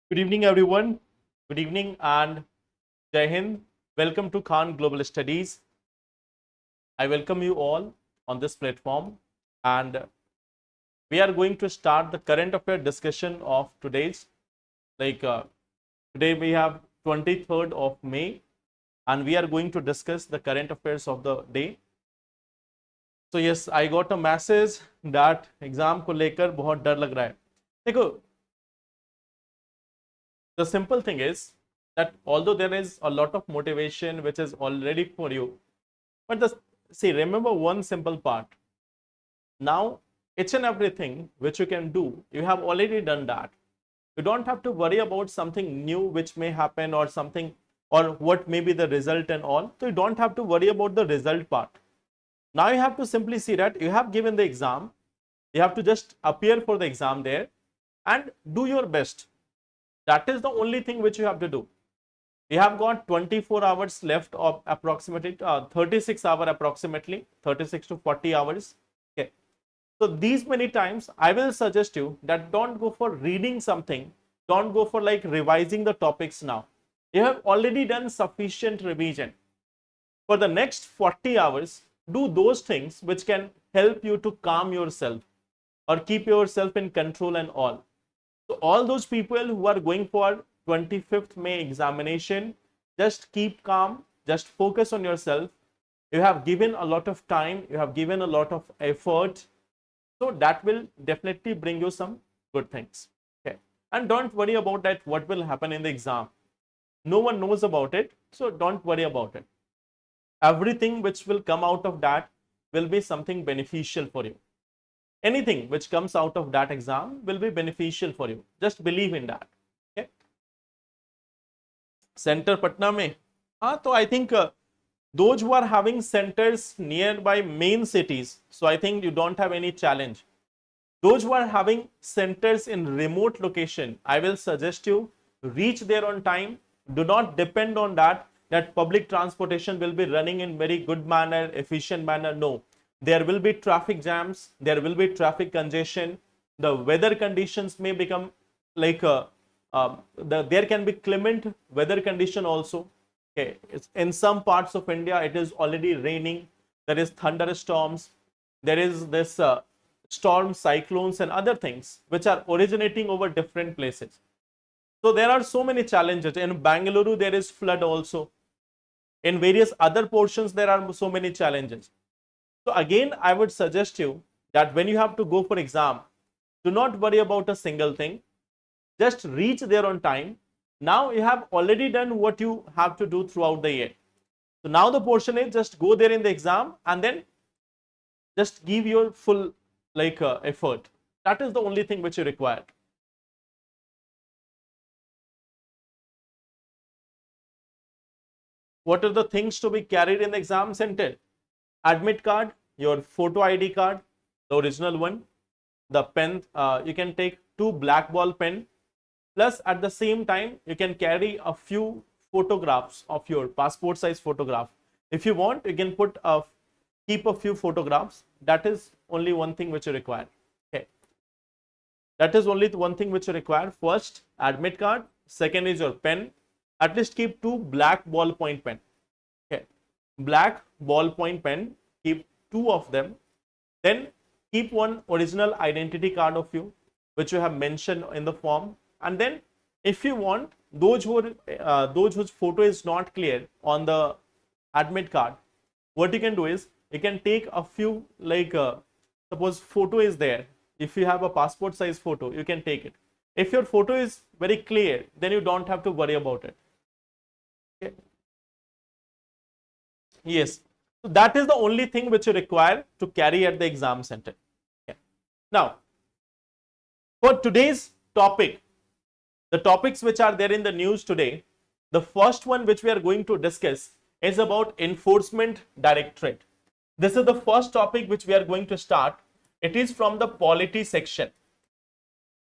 Good evening, everyone. Good evening and Jai Hind. Welcome to Khan Global Studies. I welcome you all on this platform, and we are going to start the current affair discussion of today's. Today we have 23rd of May, and we are going to discuss the current affairs of the day. So yes, I got a message that exam को लेकर बहुत डर लग रहा है. देखो, the simple thing is that although there is a lot of motivation which is already for you, but remember one simple part. Now each and everything which you can do, you have already done that. You don't have to worry about something new which may happen or something, or what may be the result and all. So you don't have to worry about the result part. Now you have to simply see that you have given the exam, you have to just appear for the exam there and do your best. That is the only thing which you have to do. You have got 24 hours left of approximately 36 hours approximately, 36 to 40 hours. Okay. So these many times I will suggest you that don't go for reading something. Don't go for like revising the topics now. You have already done sufficient revision. For the next 40 hours, do those things which can help you to calm yourself or keep yourself in control and all. So all those people who are going for 25th May examination, just keep calm, just focus on yourself. You have given a lot of time, you have given a lot of effort. So that will definitely bring you some good things. Okay. And don't worry about that what will happen in the exam. No one knows about it, so don't worry about it. Everything which will come out of that will be something beneficial for you. Anything which comes out of that exam will be beneficial for you. Just believe in that. Okay. Center Patna mein. So I think those who are having centers nearby main cities, so I think you don't have any challenge. Those who are having centers in remote location, I will suggest you reach there on time. Do not depend on that public transportation will be running in very good manner, efficient manner. No. There will be traffic jams, there will be traffic congestion, the weather conditions may become like there can be clement weather condition also. Okay, in some parts of India it is already raining, there is thunderstorms, there is this storm, cyclones and other things which are originating over different places. So there are so many challenges. In Bangalore there is flood also. In various other portions there are so many challenges. So again, I would suggest you that when you have to go for exam, do not worry about a single thing. Just reach there on time. Now you have already done what you have to do throughout the year. So now the portion is just go there in the exam and then just give your full effort. That is the only thing which you require. What are the things to be carried in the exam center? Admit card, your photo ID card, the original one, the pen, you can take 2 black ball pen, plus at the same time you can carry a few photographs of your passport size photograph. If you want, you can keep a few photographs. That is only one thing which you require. Okay, that is only one thing which you require. First, admit card. Second is your pen. At least keep 2 black ballpoint pen. Okay, black ballpoint pen, keep 2 of them. Then keep one original identity card of you which you have mentioned in the form. And then if you want, those whose photo is not clear on the admit card, what you can do is you can take a few, suppose photo is there. If you have a passport size photo, you can take it. If your photo is very clear, then you don't have to worry about it. Okay. Yes, so that is the only thing which you require to carry at the exam center. Okay. Now, for today's topic, the topics which are there in the news today, the first one which we are going to discuss is about enforcement directorate. This is the first topic which we are going to start. It is from the polity section.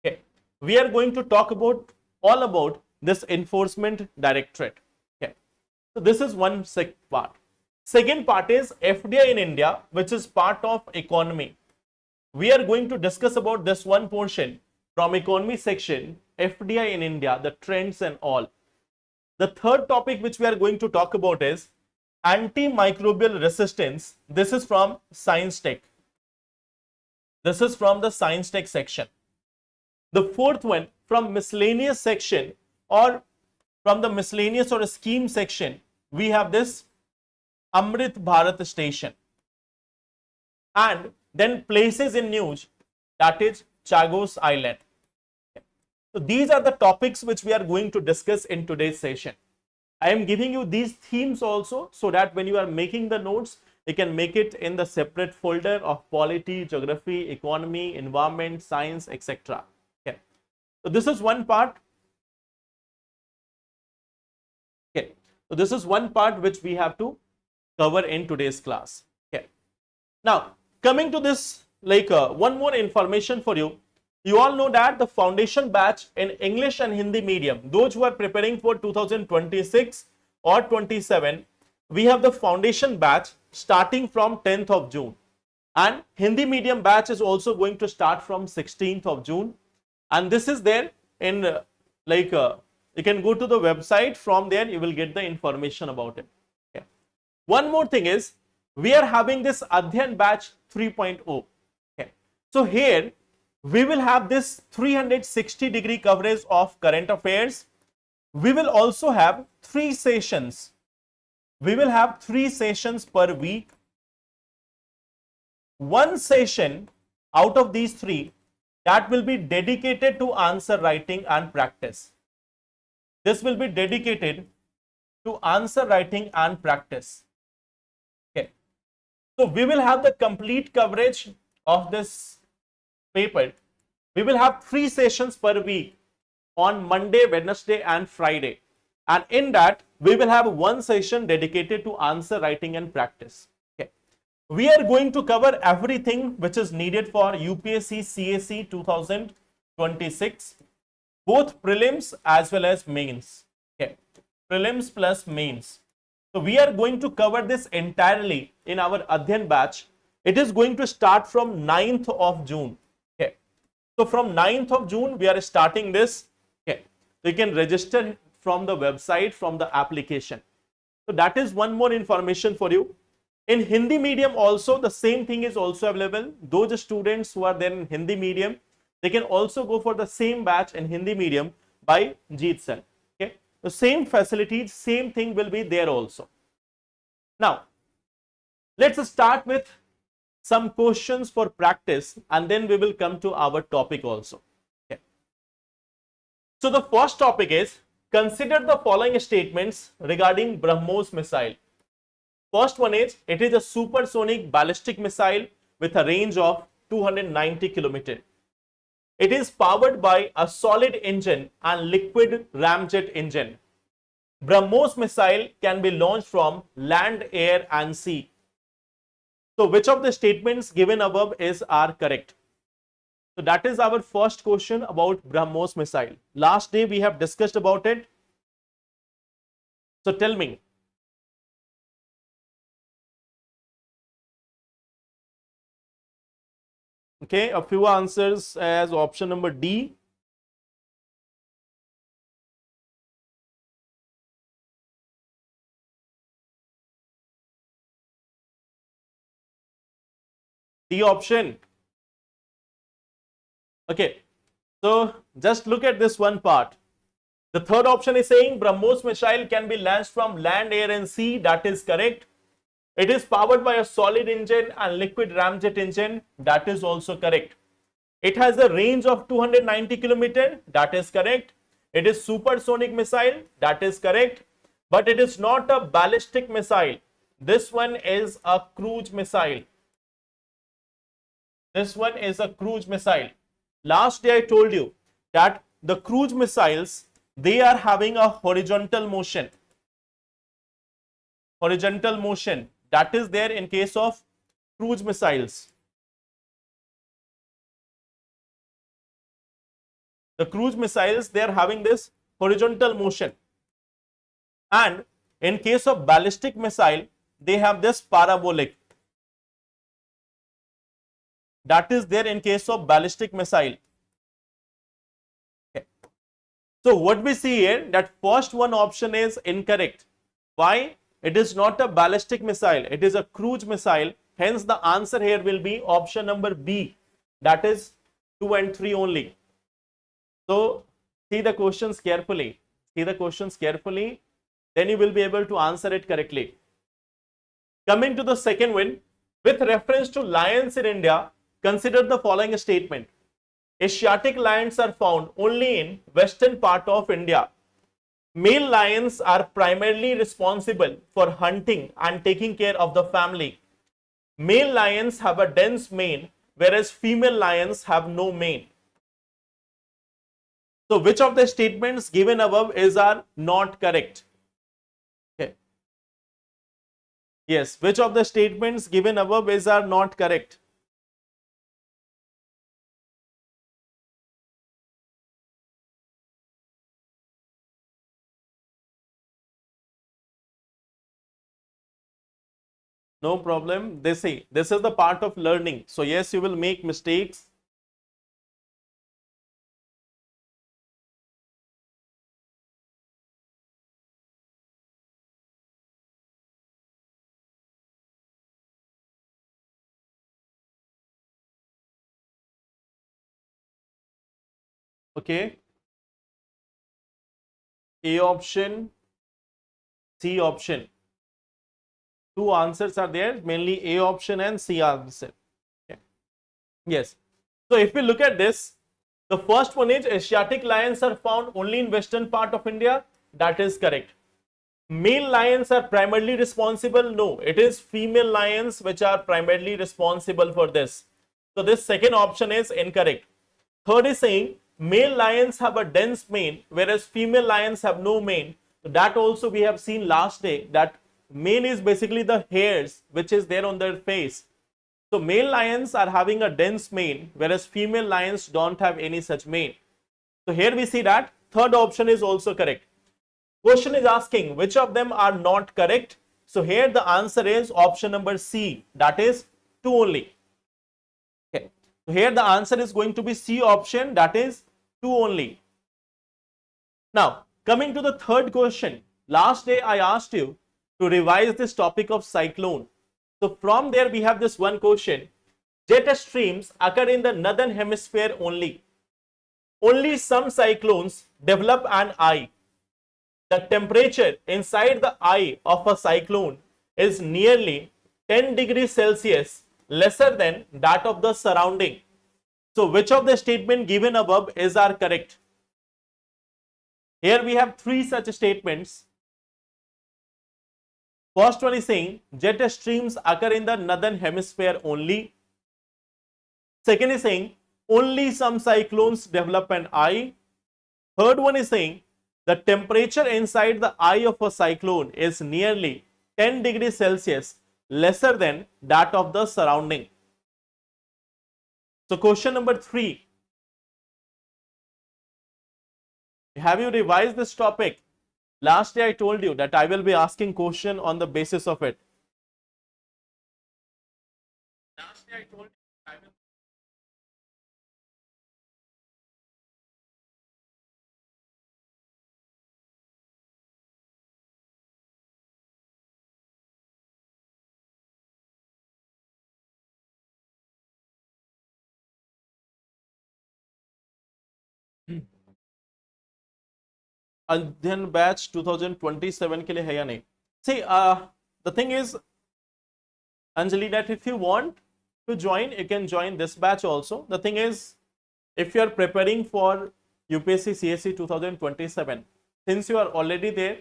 Okay. We are going to talk about all about this enforcement directorate. Okay. So this is one part. Second part is FDI in India, which is part of economy. We are going to discuss about this one portion from economy section, FDI in India, the trends and all. The third topic which we are going to talk about is antimicrobial resistance. This is from Science Tech. This is from the Science Tech section. The fourth one from miscellaneous section, or from the miscellaneous or scheme section, we have this Amrit Bharat station. And then places in news, that is Chagos Island. So these are the topics which we are going to discuss in today's session. I am giving you these themes also so that when you are making the notes, you can make it in the separate folder of polity, geography, economy, environment, science, etc. Okay. So this is one part. Okay. So this is one part which we have to cover in today's class. Okay. Now coming to this, one more information for you. You all know that the foundation batch in English and Hindi medium, those who are preparing for 2026 or 27, we have the foundation batch starting from 10th of June. And Hindi medium batch is also going to start from 16th of June. And this is there in you can go to the website, from there you will get the information about it. Okay. One more thing is, we are having this Adhyan batch 3.0. Okay. So here we will have this 360-degree coverage of current affairs. We will also have 3 sessions. We will have 3 sessions per week. One session out of these 3 that will be dedicated to answer writing and practice. This will be dedicated to answer writing and practice. Okay. So we will have the complete coverage of this paper. We will have 3 sessions per week on Monday, Wednesday and Friday. And in that, we will have one session dedicated to answer writing and practice. Okay. We are going to cover everything which is needed for UPSC CAC 2026, both prelims as well as mains. Okay. Prelims plus mains. So we are going to cover this entirely in our Adhyan batch. It is going to start from 9th of June. Okay. So from 9th of June, we are starting this. Okay. So you can register from the website, from the application. So that is one more information for you. In Hindi medium also, the same thing is also available. Those students who are there in Hindi medium, they can also go for the same batch in Hindi medium by Jeet sir. Okay. The same facilities, same thing will be there also. Now, let's start with some questions for practice, and then we will come to our topic also. Okay. So the first topic is, consider the following statements regarding BrahMos missile. First one is, it is a supersonic ballistic missile with a range of 290 km. It is powered by a solid engine and liquid ramjet engine. BrahMos missile can be launched from land, air and sea. So which of the statements given above are correct? So that is our first question about BrahMos missile. Last day we have discussed about it. So tell me. Okay, a few answers as option number D. D option. Okay, so just look at this one part. The third option is saying BrahMos missile can be launched from land, air and sea. That is correct. It is powered by a solid engine and liquid ramjet engine. That is also correct. It has a range of 290 km. That is correct. It is supersonic missile. That is correct. But it is not a ballistic missile. This one is a cruise missile. This one is a cruise missile. Last day I told you that the cruise missiles, they are having a horizontal motion. Horizontal motion. That is there in case of cruise missiles. The cruise missiles, they are having this horizontal motion. And in case of ballistic missile, they have this parabolic. That is there in case of ballistic missile. Okay. So what we see here, that first one option is incorrect. Why? It is not a ballistic missile, it is a cruise missile. Hence the answer here will be option number B, that is 2 and 3 only. So see the questions carefully. See the questions carefully, then you will be able to answer it correctly. Coming to the second one, with reference to lions in India, consider the following statement. Asiatic lions are found only in western part of India. Male lions are primarily responsible for hunting and taking care of the family. Male lions have a dense mane, whereas female lions have no mane. So which of the statements given above are not correct? Okay. Yes, which of the statements given above are not correct? No problem. They say this is the part of learning. So yes, you will make mistakes. Okay. A option, C option. Two answers are there, mainly A option and C answer. Okay. Yes. So if we look at this, the first one is Asiatic lions are found only in western part of India. That is correct. Male lions are primarily responsible. No, it is female lions which are primarily responsible for this. So this second option is incorrect. Third is saying male lions have a dense mane, whereas female lions have no mane. So that also we have seen last day, that mane is basically the hairs which is there on their face. So male lions are having a dense mane, whereas female lions don't have any such mane. So here we see that third option is also correct. Question is asking which of them are not correct. So here the answer is option number C, that is 2 only. Okay. So here the answer is going to be C option, that is 2 only. Now coming to the third question, last day I asked you to revise this topic of cyclone. So from there we have this one question. Jet streams occur in the northern hemisphere only. Only some cyclones develop an eye. The temperature inside the eye of a cyclone is nearly 10 degrees Celsius lesser than that of the surrounding. So which of the statement given above are correct? Here we have three such statements. First one is saying jet streams occur in the northern hemisphere only. Second is saying only some cyclones develop an eye. Third one is saying the temperature inside the eye of a cyclone is nearly 10 degrees Celsius lesser than that of the surrounding. So question number 3. Have you revised this topic? Last day I told you that I will be asking question on the basis of it. Last day I told you I will. अध्ययन batch 2027 के लिए है या नहीं? See, the thing is, Anjali, that if you want to join, you can join this batch also. The thing is, if you are preparing for UPSC CSE 2027, since you are already there,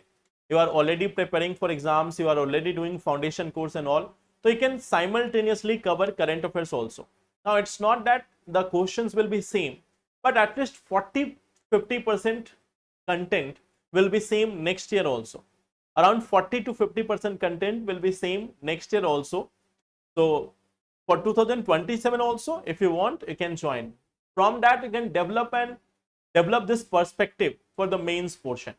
you are already preparing for exams, you are already doing foundation course and all, so you can simultaneously cover current affairs also. Now, it's not that the questions will be same, but at least 40-50% content will be same next year also. Around 40 to 50% content will be same next year also. So for 2027 also, if you want, you can join. From that, you can develop this perspective for the mains portion.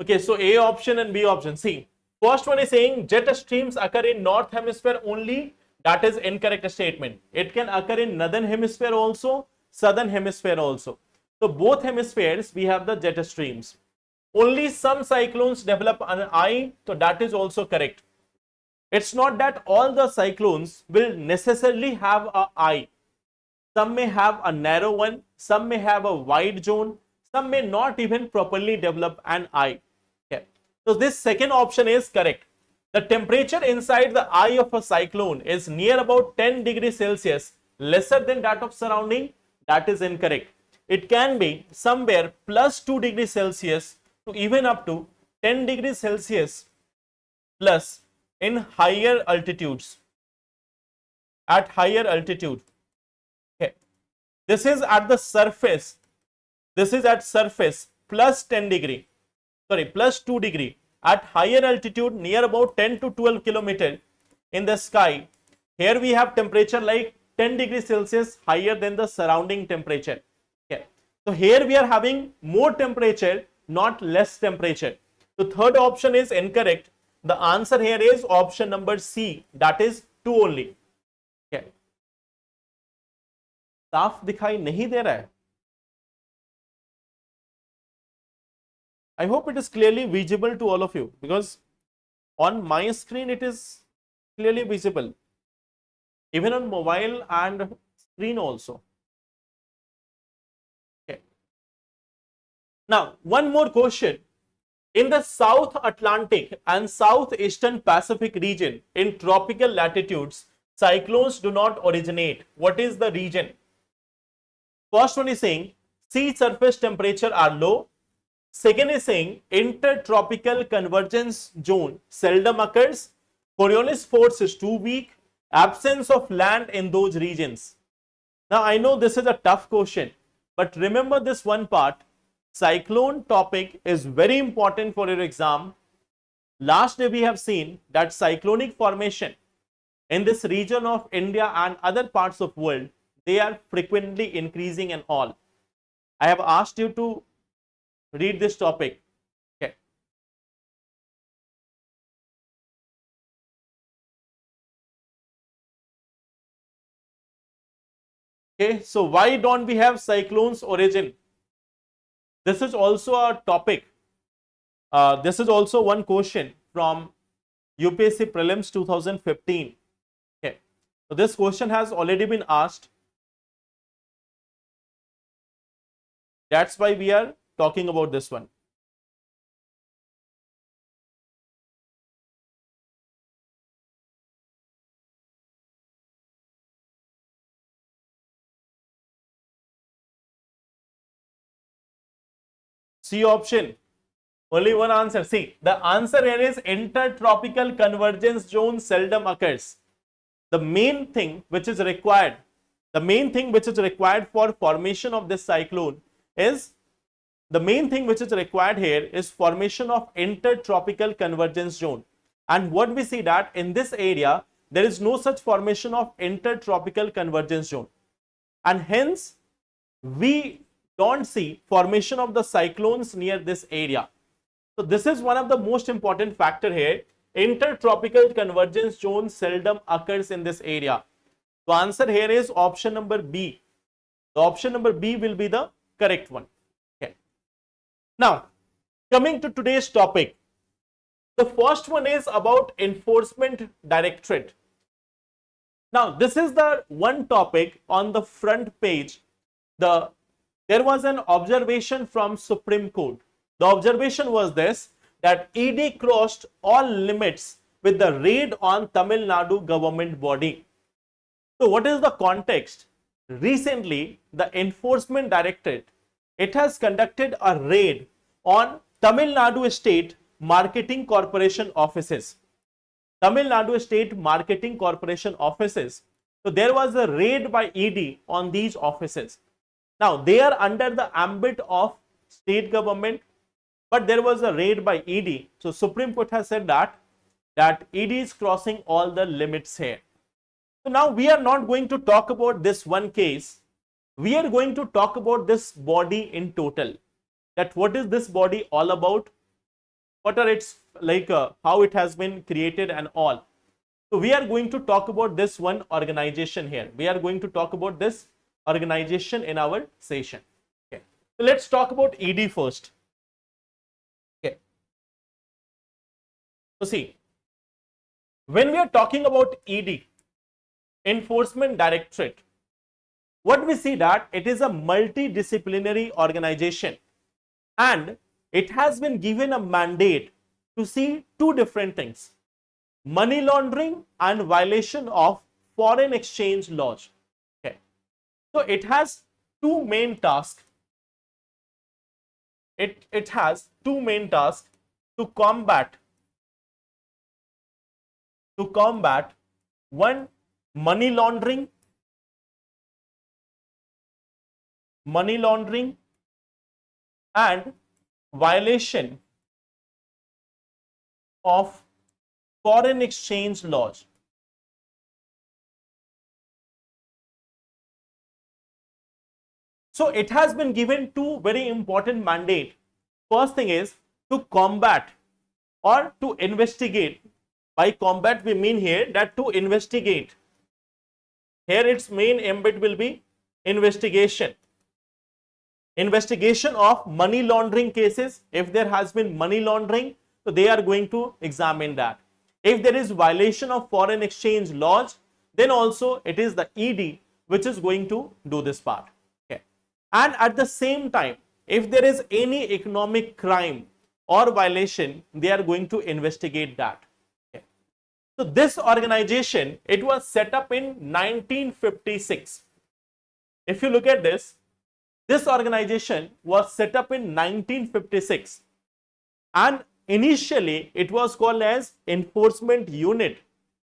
Okay, so A option and B option. See, first one is saying jet streams occur in north hemisphere only. That is incorrect statement. It can occur in northern hemisphere also, southern hemisphere also. So both hemispheres we have the jet streams. Only some cyclones develop an eye, so that is also correct. It's not that all the cyclones will necessarily have a eye. Some may have a narrow one, some may have a wide zone, some may not even properly develop an eye. Okay. So this second option is correct. The temperature inside the eye of a cyclone is near about 10 degrees Celsius, lesser than that of surrounding. That is incorrect. It can be somewhere plus 2 degrees Celsius to even up to 10 degrees Celsius plus in higher altitudes. At higher altitude. Okay. This is at the surface. This is at surface plus 10 degree. Sorry, plus 2 degree. At higher altitude near about 10 to 12 kilometer in the sky. Here we have temperature like 10 degrees Celsius higher than the surrounding temperature. Okay. So here we are having more temperature, not less temperature. So third option is incorrect. The answer here is option number C, that is 2 only. Okay. साफ दिखाई नहीं दे रहा है. I hope it is clearly visible to all of you, because on my screen it is clearly visible, even on mobile and screen also. Okay. Now, one more question. In the South Atlantic and Southeastern Pacific region, in tropical latitudes, cyclones do not originate. What is the region? First one is saying sea surface temperature are low. Second is saying intertropical convergence zone seldom occurs. Coriolis force is too weak. Absence of land in those regions. Now I know this is a tough question, but remember this one part. Cyclone topic is very important for your exam. Last day we have seen that cyclonic formation in this region of India and other parts of world, they are frequently increasing and all. I have asked you to read this topic. Okay. Okay, so why don't we have cyclones origin? This is also a topic. This is also one question from UPSC Prelims 2015. Okay. So this question has already been asked. That's why we are talking about this one. C option. Only one answer. See, the answer here is intertropical convergence zone seldom occurs. The main thing which is required, for formation of this cyclone is, formation of intertropical convergence zone. And what we see that in this area, there is no such formation of intertropical convergence zone. And hence, we don't see formation of the cyclones near this area. So this is one of the most important factor here. Intertropical convergence zone seldom occurs in this area. The answer here is option number B. The option number B will be the correct one. Okay. Now, coming to today's topic. The first one is about enforcement directorate. Now, this is the one topic on the front page. There was an observation from Supreme Court. The observation was this, that ED crossed all limits with the raid on Tamil Nadu government body. So what is the context? Recently, the Enforcement Directorate, it has conducted a raid on Tamil Nadu State Marketing Corporation offices. Tamil Nadu State Marketing Corporation offices. So there was a raid by ED on these offices. Now, they are under the ambit of state government, but there was a raid by ED. So, Supreme Court has said that ED is crossing all the limits here. So, now we are not going to talk about this one case. We are going to talk about this body in total. That what is this body all about? What are its, how it has been created and all. So, we are going to talk about this one organization here. We are going to talk about this organization in our session. Okay. So let's talk about ED first. Okay. So see, when we are talking about ED, Enforcement Directorate, what we see that it is a multidisciplinary organization and it has been given a mandate to see two different things: money laundering and violation of foreign exchange laws. Okay. So it has two main tasks. It has two main tasks to combat one, money laundering and violation of foreign exchange laws. So it has been given two very important mandate. First thing is to combat or to investigate. By combat we mean here that to investigate. Here its main ambit will be investigation. Investigation of money laundering cases. If there has been money laundering, so they are going to examine that. If there is violation of foreign exchange laws, then also it is the ED which is going to do this part. Okay. And at the same time, if there is any economic crime or violation, they are going to investigate that. Okay. So this organization, it was set up in 1956. If you look at this organization was set up in 1956 and initially it was called as Enforcement Unit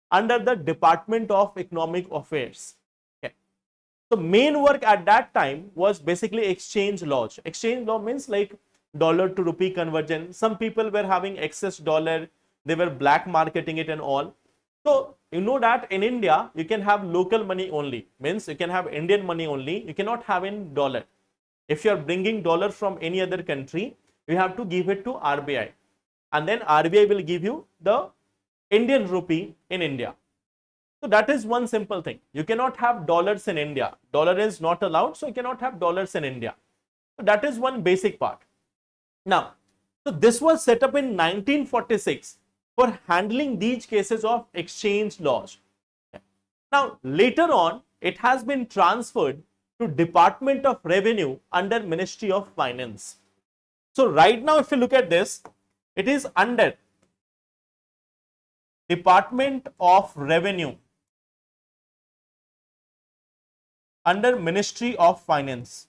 under the Department of Economic Affairs. Okay. So main work at that time was basically exchange laws. Exchange law means like dollar to rupee conversion. Some people were having excess dollar, they were black marketing it and all. So you know that in India you can have local money only, means you can have Indian money only, you cannot have in dollar. If you are bringing dollar from any other country, you have to give it to RBI and then RBI will give you the Indian rupee in India. So that is one simple thing. You cannot have dollars in India. Dollar is not allowed, so you cannot have dollars in India. So that is one basic part. Now, so this was set up in 1946 for handling these cases of exchange laws. Now, later on, it has been transferred to Department of Revenue under Ministry of Finance. So right now, if you look at this, it is under Department of Revenue under Ministry of Finance.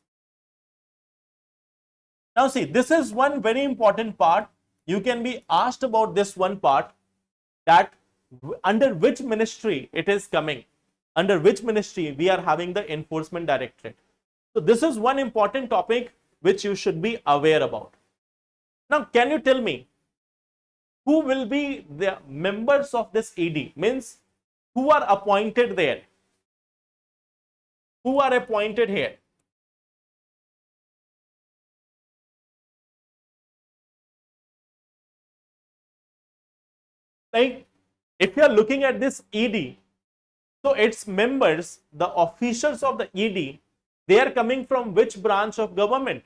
Now see, this is one very important part. You can be asked about this one part, that under which ministry it is coming. Under which ministry we are having the Enforcement Directorate. So this is one important topic which you should be aware about. Now can you tell me who will be the members of this ED? Means who are appointed there? Who are appointed here? Like if you are looking at this ED, so its members, the officers of the ED, they are coming from which branch of government?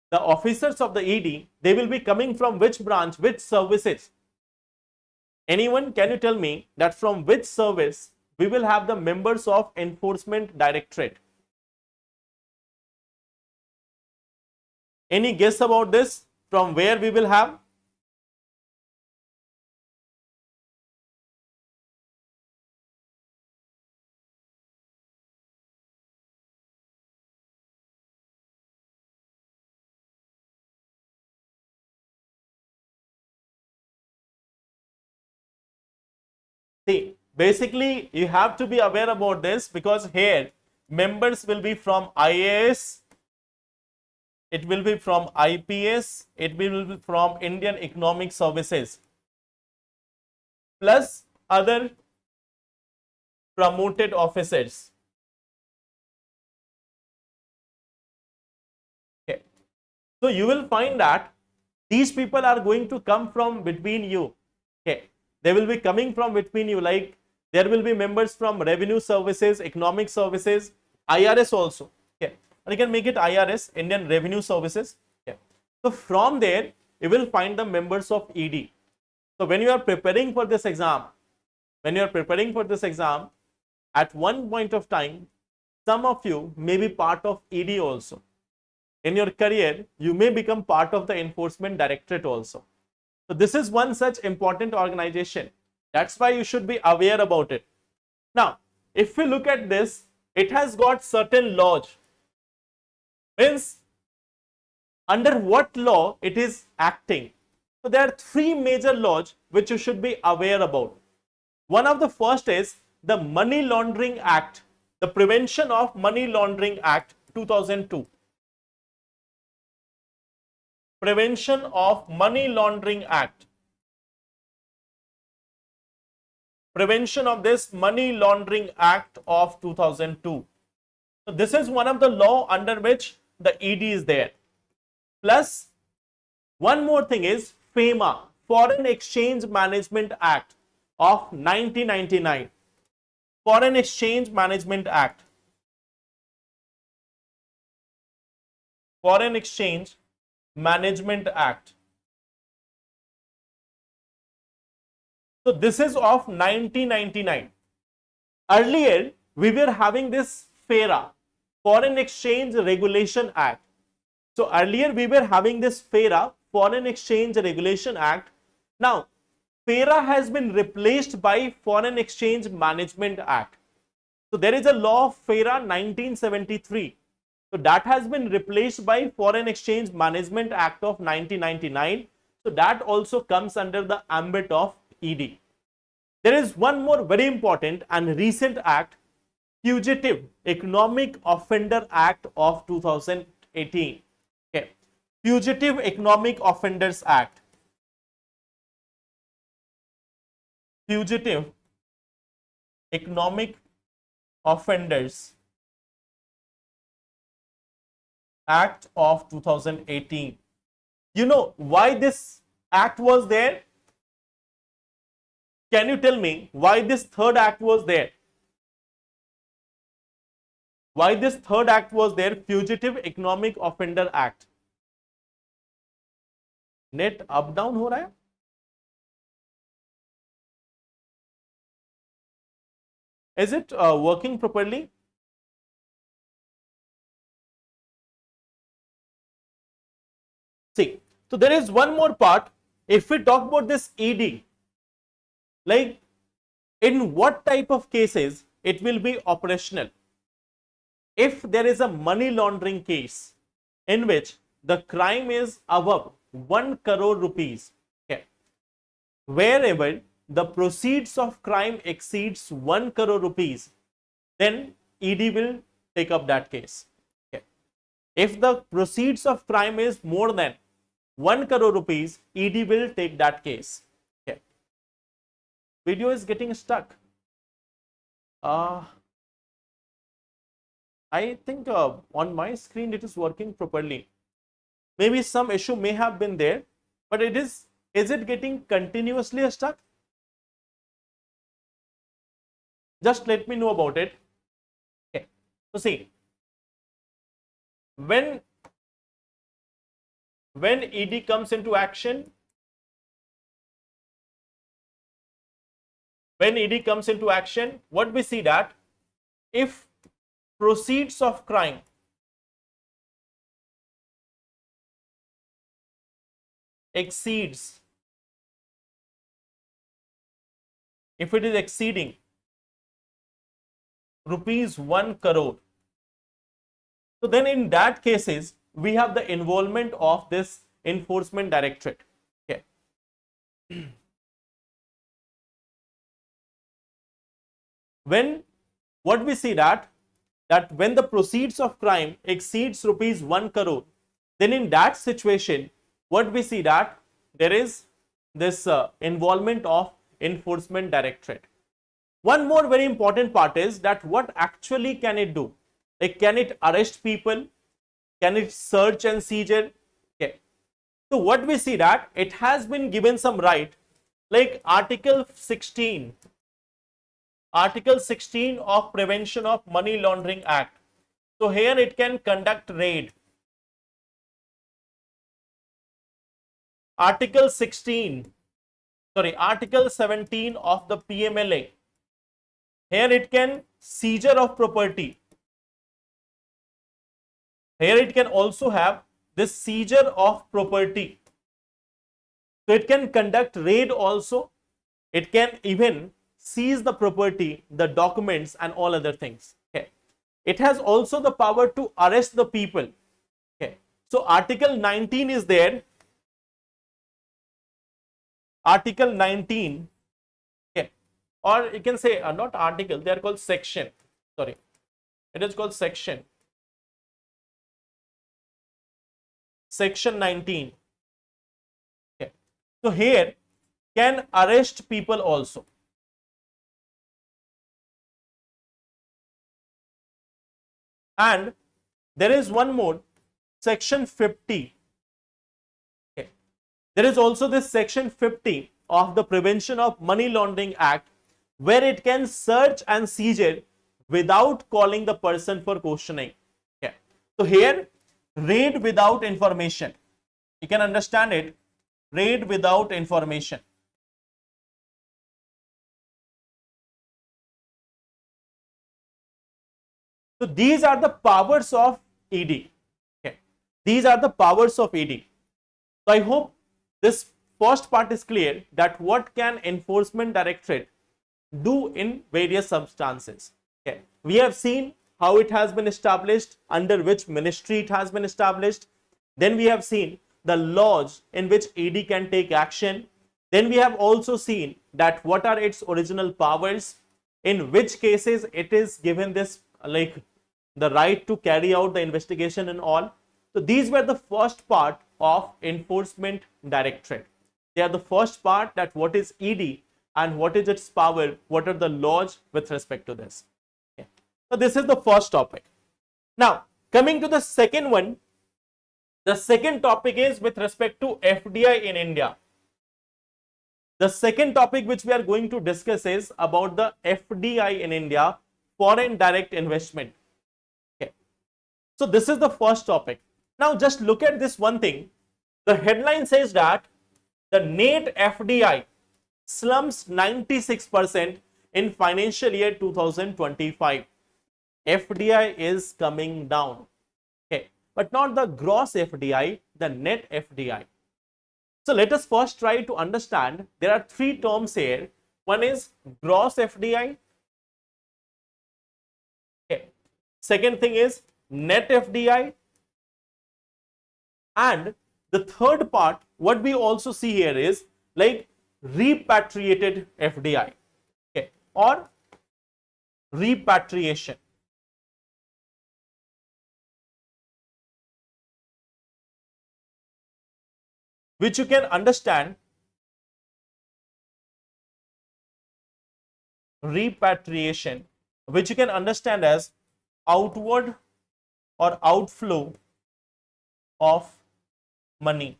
The officers of the ED, they will be coming from which branch, which services? Anyone, can you tell me that from which service we will have the members of Enforcement Directorate? Any guess about this? From where we will have? See, basically you have to be aware about this, because here members will be from IAS, it will be from IPS, it will be from Indian Economic Services, plus other promoted officers. Okay. So you will find that these people are going to come from between you. Okay. They will be coming from between you, like there will be members from Revenue Services, Economic Services, IRS also. Okay. or you can make it IRS, Indian Revenue Services. Okay. So from there, you will find the members of ED. So when you are preparing for this exam, at one point of time, some of you may be part of ED also. In your career, you may become part of the Enforcement Directorate also. So this is one such important organization. That's why you should be aware about it. Now, if we look at this, it has got certain laws. Means, under what law it is acting. So there are three major laws which you should be aware about. One of the first is the Money Laundering Act, the Prevention of Money Laundering Act 2002. Prevention of Money Laundering Act. Prevention of this Money Laundering Act of 2002. So this is one of the law under which the ED is there. Plus, one more thing is FEMA, Foreign Exchange Management Act of 1999. Foreign Exchange Management Act. Foreign Exchange Management Act. So this is of 1999. Earlier, we were having this FERA, Foreign Exchange Regulation Act. So earlier we were having this FERA, Foreign Exchange Regulation Act. Now, FERA has been replaced by Foreign Exchange Management Act. So there is a law of FERA 1973. So that has been replaced by Foreign Exchange Management Act of 1999. So that also comes under the ambit of ED. There is one more very important and recent act, Fugitive Economic Offender Act of 2018. Okay. Fugitive Economic Offenders Act. Fugitive Economic Offenders Act of 2018. You know why this act was there? Can you tell me why this third act was there? Why this third act was there? Fugitive Economic Offender Act. Net up down हो रहा है? Is it working properly? See, so there is one more part. If we talk about this ED, like in what type of cases it will be operational? If there is a money laundering case in which the crime is above 1 crore rupees, okay, wherever the proceeds of crime exceeds 1 crore rupees, then ED will take up that case. Okay. If the proceeds of crime is more than 1 crore rupees, ED will take that case. Okay. Video is getting stuck. I think on my screen it is working properly. Maybe some issue may have been there, but is it getting continuously stuck? Just let me know about it. Okay. So see, when ED comes into action, what we see that if proceeds of crime exceeds, if it is exceeding rupees 1 crore, so then in that cases we have the involvement of this Enforcement Directorate. Okay. What we see that when the proceeds of crime exceeds rupees 1 crore, then in that situation, what we see that there is this involvement of Enforcement Directorate. One more very important part is that what actually can it do? Like, can it arrest people? Can it search and seizure? Okay. So what we see that it has been given some right, like Article 16 of Prevention of Money Laundering Act. So here it can conduct raid. Article 17 of the PMLA. Here it can seizure of property. Here it can also have this seizure of property. So it can conduct raid also. It can even seize the property, the documents and all other things. Okay. It has also the power to arrest the people. Okay. So Article 19 is there. Article 19. Okay. Or you can say not article, they are called section. Sorry. It is called section. Section 19. Okay. So here can arrest people also. And there is one more, section 50. Okay. There is also this section 50 of the Prevention of Money Laundering Act, where it can search and seizure without calling the person for questioning. Okay. So here, raid without information. You can understand it, raid without information. So these are the powers of ED. Okay. These are the powers of ED. So I hope this first part is clear, that what can Enforcement Directorate do in various substances. Okay. We have seen how it has been established, under which ministry it has been established. Then we have seen the laws in which ED can take action. Then we have also seen that what are its original powers, in which cases it is given this like the right to carry out the investigation and all. So these were the first part of Enforcement Directorate. They are the first part, that what is ED and what is its power, what are the laws with respect to this. Okay. So this is the first topic. Now coming to the second one, the second topic is with respect to FDI in India. The second topic which we are going to discuss is about the FDI in India, foreign direct investment. Okay. So this is the first topic. Now just look at this one thing. The headline says that the net FDI slumps 96% in financial year 2025. FDI is coming down. Okay. But not the gross FDI, the net FDI. So let us first try to understand. There are three terms here. One is gross FDI. Okay. Second thing is net FDI. And the third part, what we also see here is like repatriated FDI. Okay. Or repatriation. Which you can understand, repatriation, which you can understand as outward or outflow of money,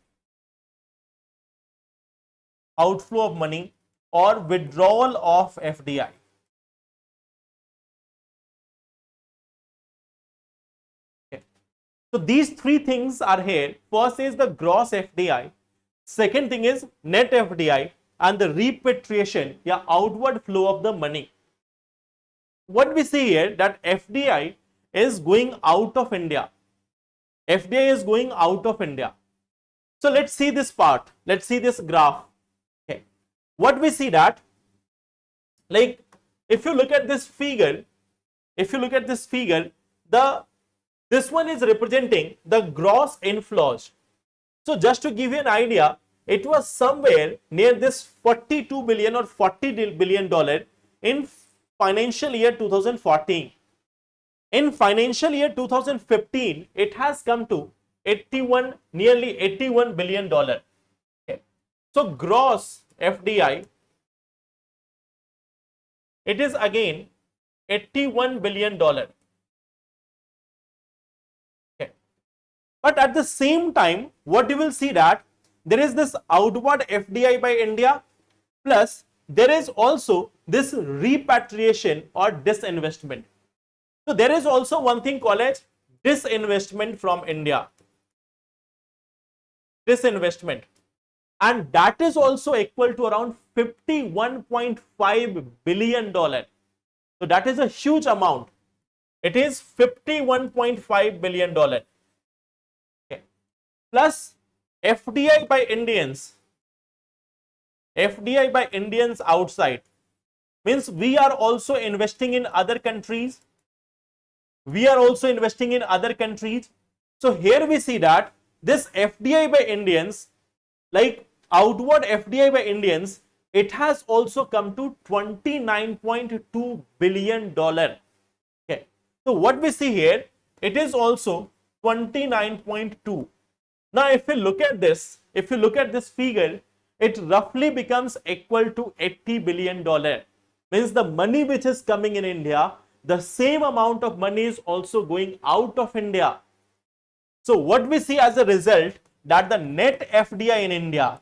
outflow of money or withdrawal of FDI. Okay. So these three things are here. First is the gross FDI. Second thing is net FDI, and the repatriation, yeah, outward flow of the money. What we see here, that FDI is going out of India. FDI is going out of India. So let's see this part. Let's see this graph. Okay. What we see that, like if you look at this figure, this one is representing the gross inflows. So just to give you an idea, it was somewhere near this 42 billion or $40 billion in financial year 2014. In financial year 2015, it has come to nearly $81 billion. Okay. So gross FDI, it is again $81 billion. But at the same time, what you will see that there is this outward FDI by India, plus there is also this repatriation or disinvestment. So there is also one thing called as disinvestment from India. Disinvestment. And that is also equal to around $51.5 billion. So that is a huge amount. It is $51.5 billion. Okay. Plus FDI by Indians. FDI by Indians outside. Means we are also investing in other countries. We are also investing in other countries. So here we see that this FDI by Indians, like outward FDI by Indians, it has also come to $29.2 billion. Okay. So what we see here, it is also 29.2. Now if you look at this, if you look at this figure, it roughly becomes equal to $80 billion. Means the money which is coming in India, the same amount of money is also going out of India. So what we see as a result, that the net FDI in India,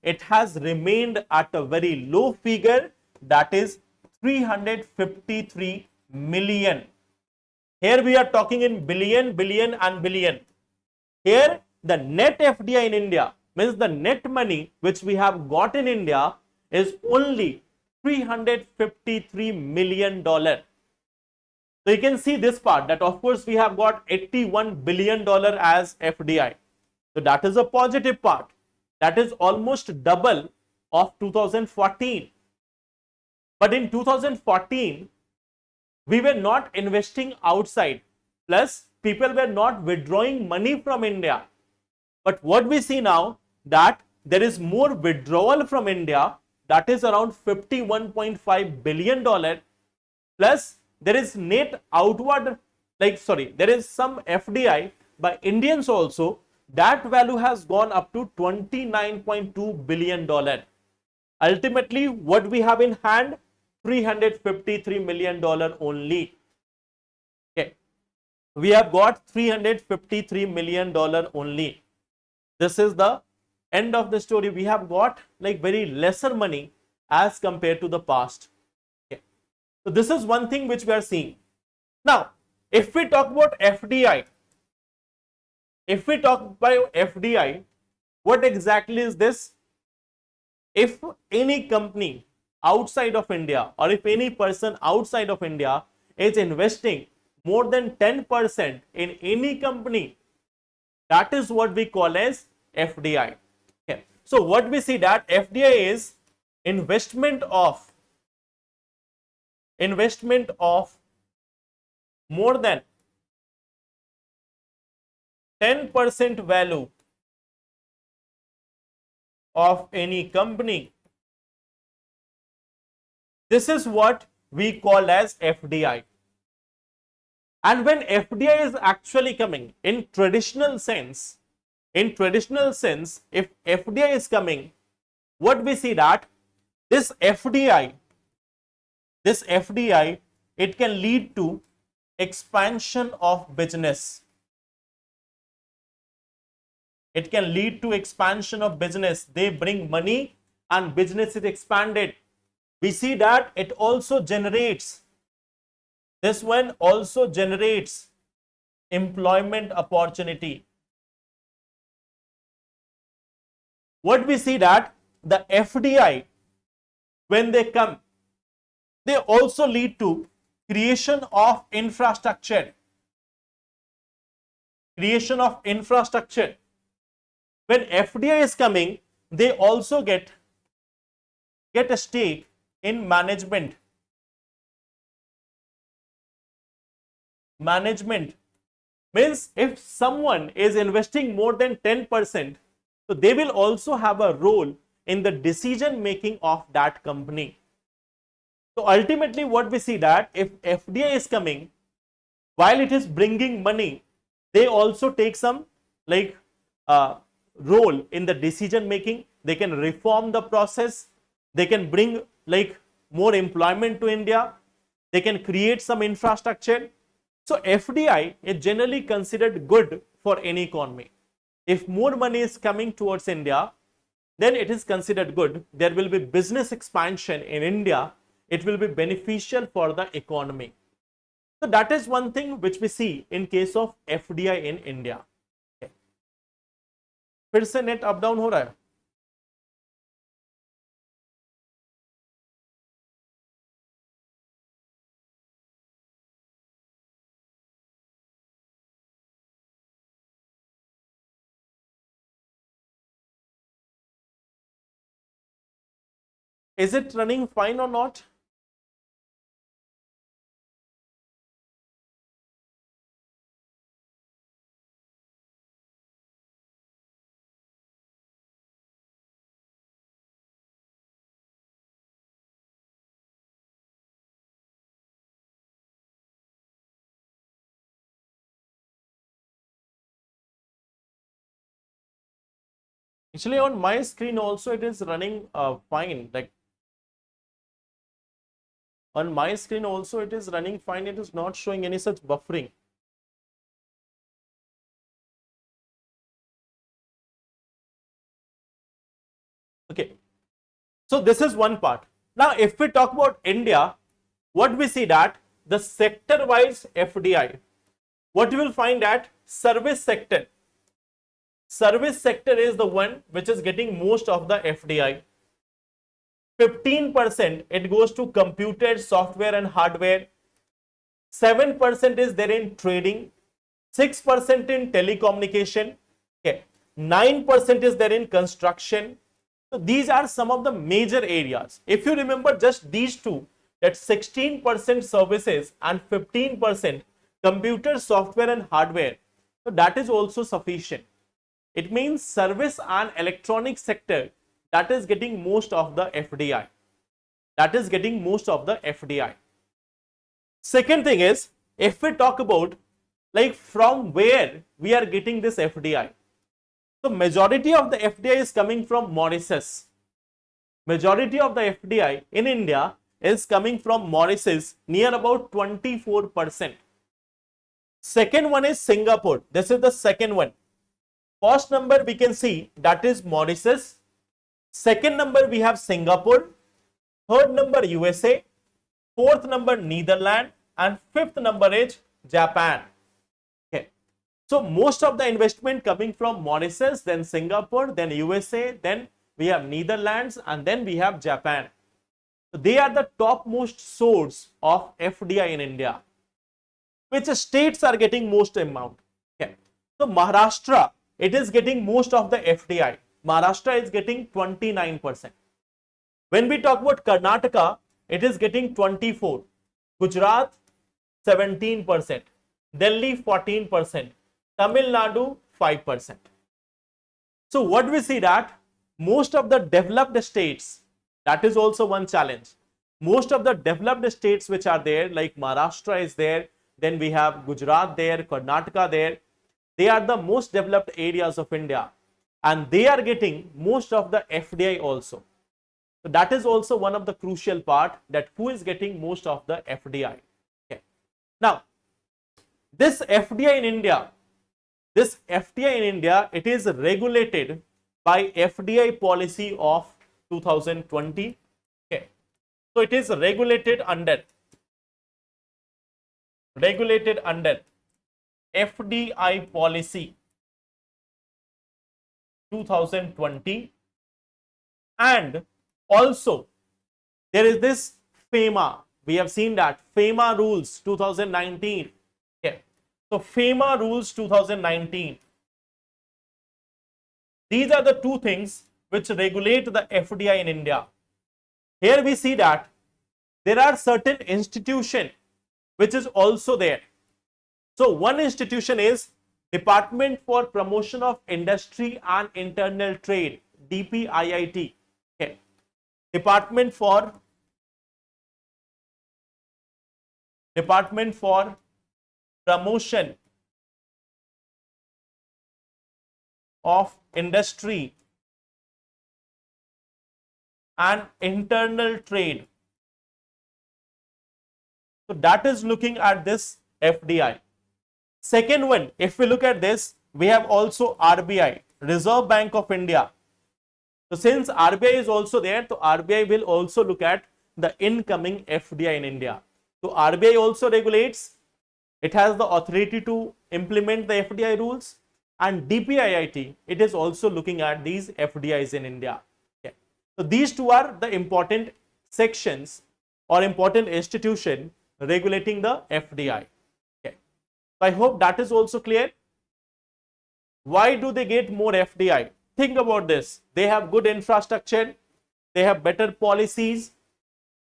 it has remained at a very low figure, that is 353 million. Here we are talking in billion, billion and billion. Here the net FDI in India, means the net money which we have got in India, is only $353 million. So you can see this part, that of course we have got $81 billion as FDI. So that is a positive part. That is almost double of 2014. But in 2014, we were not investing outside. Plus, people were not withdrawing money from India. But what we see now, that there is more withdrawal from India, that is around $51.5 billion. Plus, there is net outward, there is some FDI by Indians also. That value has gone up to $29.2 billion. Ultimately, what we have in hand, $353 million only. Okay. We have got $353 million only. This is the end of the story. We have got very lesser money as compared to the past. Okay. So this is one thing which we are seeing. Now, if we talk about FDI, what exactly is this? If any company outside of India, or if any person outside of India is investing more than 10% in any company, that is what we call as FDI. Okay. So what we see, that FDI is investment of more than 10% value of any company. This is what we call as FDI. And when FDI is actually coming in traditional sense, if FDI is coming, what we see, that this FDI, it can lead to expansion of business. It can lead to expansion of business. They bring money and business is expanded. We see that it also generates, this one also generates employment opportunity. What we see, that the FDI, when they come, they also lead to creation of infrastructure. When FDI is coming, they also get a stake in management. Means if someone is investing more than 10%, so they will also have a role in the decision making of that company. So ultimately what we see, that if FDI is coming, while it is bringing money, they also take some role in the decision making. They can reform the process. They can bring more employment to India. They can create some infrastructure. So FDI is generally considered good for any economy. If more money is coming towards India, then it is considered good. There will be business expansion in India, it will be beneficial for the economy. So that is one thing which we see in case of FDI in India. Okay. फिर से net up down हो रहा है? Is it running fine or not? Actually, on my screen also it is running fine. Like on my screen also it is running fine. It is not showing any such buffering. Okay. So this is one part. Now, if we talk about India, what we see that the sector-wise FDI, what you will find that service sector. Service sector is the one which is getting most of the FDI. 15% it goes to computer, software and hardware. 7% is there in trading. 6% in telecommunication. Okay. 9% is there in construction. So these are some of the major areas. If you remember just these two, that 16% services and 15% computer, software and hardware. So that is also sufficient. It means service and electronic sector, that is getting most of the FDI. That is getting most of the FDI. Second thing is, if we talk about like from where we are getting this FDI. So majority of the FDI is coming from Mauritius. Majority of the FDI in India is coming from Mauritius, near about 24%. Second one is Singapore. This is the second one. First number we can see that is Mauritius. Second number we have Singapore. Third number USA. Fourth number Netherlands. And fifth number is Japan. Okay. So most of the investment coming from Mauritius, then Singapore, then USA, then we have Netherlands, and then we have Japan. So they are the topmost source of FDI in India. Which states are getting most amount? Okay. So Maharashtra, it is getting most of the FDI. Maharashtra is getting 29%. When we talk about Karnataka, it is getting 24%. Gujarat, 17%. Delhi, 14%. Tamil Nadu, 5%. So what we see that most of the developed states, that is also one challenge. Most of the developed states which are there, like Maharashtra is there, then we have Gujarat there, Karnataka there. They are the most developed areas of India and they are getting most of the FDI also. So that is also one of the crucial part, that who is getting most of the FDI. Okay. Now, this FDI in India, it is regulated by FDI policy of 2020. Okay. So it is regulated under FDI policy 2020, and also there is this FEMA. We have seen that FEMA rules 2019. Okay. So FEMA rules 2019. These are the two things which regulate the FDI in India. Here we see that there are certain institutions which is also there. So one institution is Department for Promotion of Industry and Internal Trade, DPIIT. Okay. Department for Promotion of Industry and Internal Trade. So that is looking at this FDI. Second one, if we look at this, we have also RBI, Reserve Bank of India. So since RBI is also there, so RBI will also look at the incoming FDI in India. So RBI also regulates. It has the authority to implement the FDI rules, and DPIIT, it is also looking at these FDIs in India. Okay. So these two are the important sections or important institution regulating the FDI. Okay. So I hope that is also clear. Why do they get more FDI? Think about this. They have good infrastructure, they have better policies,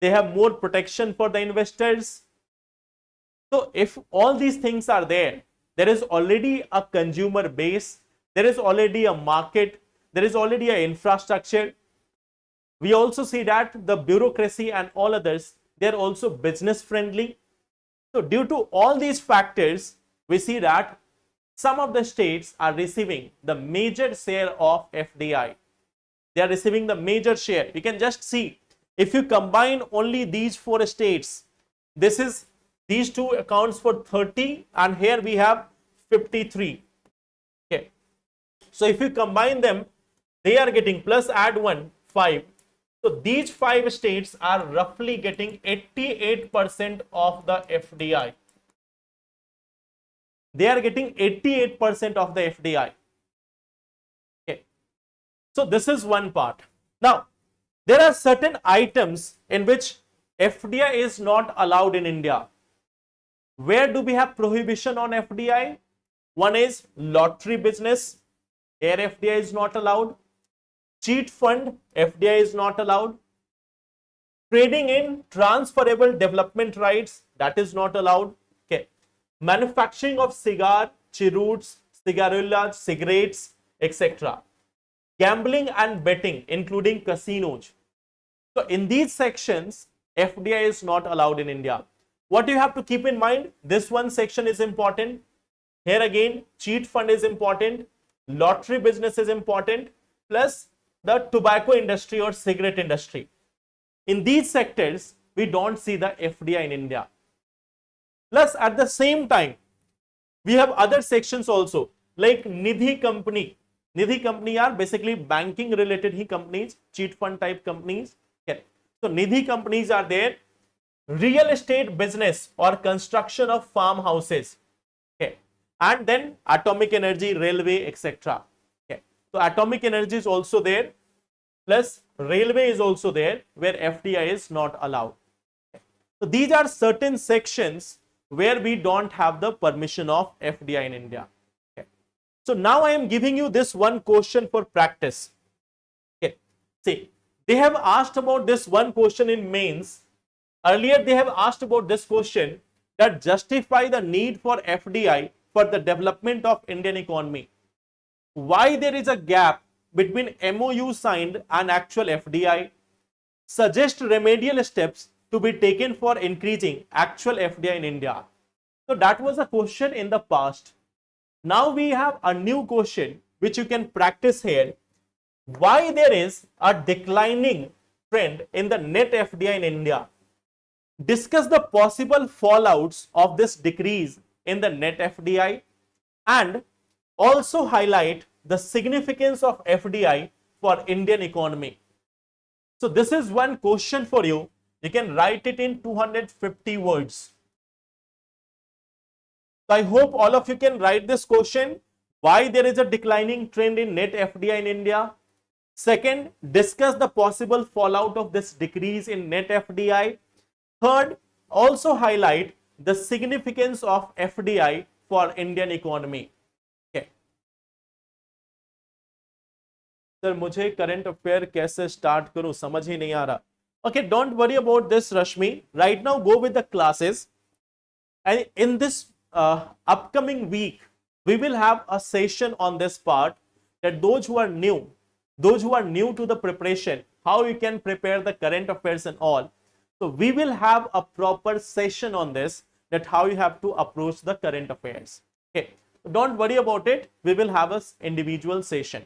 they have more protection for the investors. So if all these things are there, there is already a consumer base, there is already a market, there is already an infrastructure. We also see that the bureaucracy and all others, they are also business friendly. So due to all these factors, we see that some of the states are receiving the major share of FDI. They are receiving the major share. You can just see, if you combine only these 4 states, these two accounts for 30 and here we have 53. Okay. So if you combine them, they are getting plus add 1, 5. So these 5 states are roughly getting 88% of the FDI. They are getting 88% of the FDI. Okay. So this is one part. Now, there are certain items in which FDI is not allowed in India. Where do we have prohibition on FDI? One is lottery business. Here FDI is not allowed. Cheat fund, FDI is not allowed. Trading in transferable development rights, that is not allowed. Okay. Manufacturing of cigar, cheroots, cigarillas, cigarettes, etc. Gambling and betting, including casinos. So in these sections, FDI is not allowed in India. What you have to keep in mind, this one section is important. Here again, cheat fund is important, lottery business is important, plus the tobacco industry or cigarette industry. In these sectors, we don't see the FDI in India. Plus, at the same time, we have other sections also, like Nidhi company. Nidhi company are basically banking related companies, cheat fund type companies. Okay. So Nidhi companies are there. Real estate business or construction of farmhouses. Okay. And then atomic energy, railway, etc. Okay. So atomic energy is also there. Plus railway is also there where FDI is not allowed. Okay. So these are certain sections where we don't have the permission of FDI in India. Okay. So now I am giving you this one question for practice. Okay. See, they have asked about this one question in mains. Earlier they have asked about this question, that justify the need for FDI for the development of Indian economy. Why there is a gap between MOU signed and actual FDI? Suggest remedial steps to be taken for increasing actual FDI in India. So that was a question in the past. Now we have a new question which you can practice here. Why there is a declining trend in the net FDI in India? Discuss the possible fallouts of this decrease in the net FDI and also highlight the significance of FDI for Indian economy. So this is one question for you. You can write it in 250 words. So I hope all of you can write this question. Why there is a declining trend in net FDI in India? Second, discuss the possible fallout of this decrease in net FDI. Third, also highlight the significance of FDI for Indian economy. Okay. Sir, मुझे current affair कैसे start करूं समझ ही नहीं आ रहा. Okay, don't worry about this, Rashmi. Right now, go with the classes. And in this upcoming week, we will have a session on this part, that those who are new to the preparation, how you can prepare the current affairs and all. So we will have a proper session on this, that how you have to approach the current affairs. Okay, don't worry about it. We will have an individual session.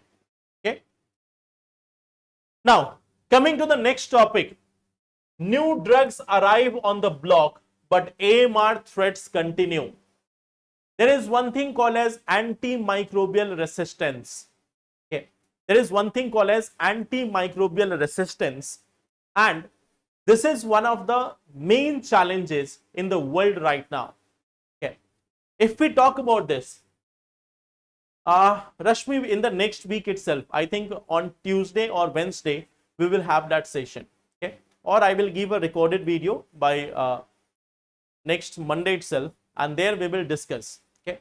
Okay. Now, coming to the next topic. New drugs arrive on the block, but AMR threats continue. There is one thing called as antimicrobial resistance. Okay. There is one thing called as antimicrobial resistance, and This is one of the main challenges in the world right now. Okay. If we talk about this, Rashmi, in the next week itself, I think on Tuesday or Wednesday, we will have that session. Okay. Or I will give a recorded video by next Monday itself, and there we will discuss. Okay.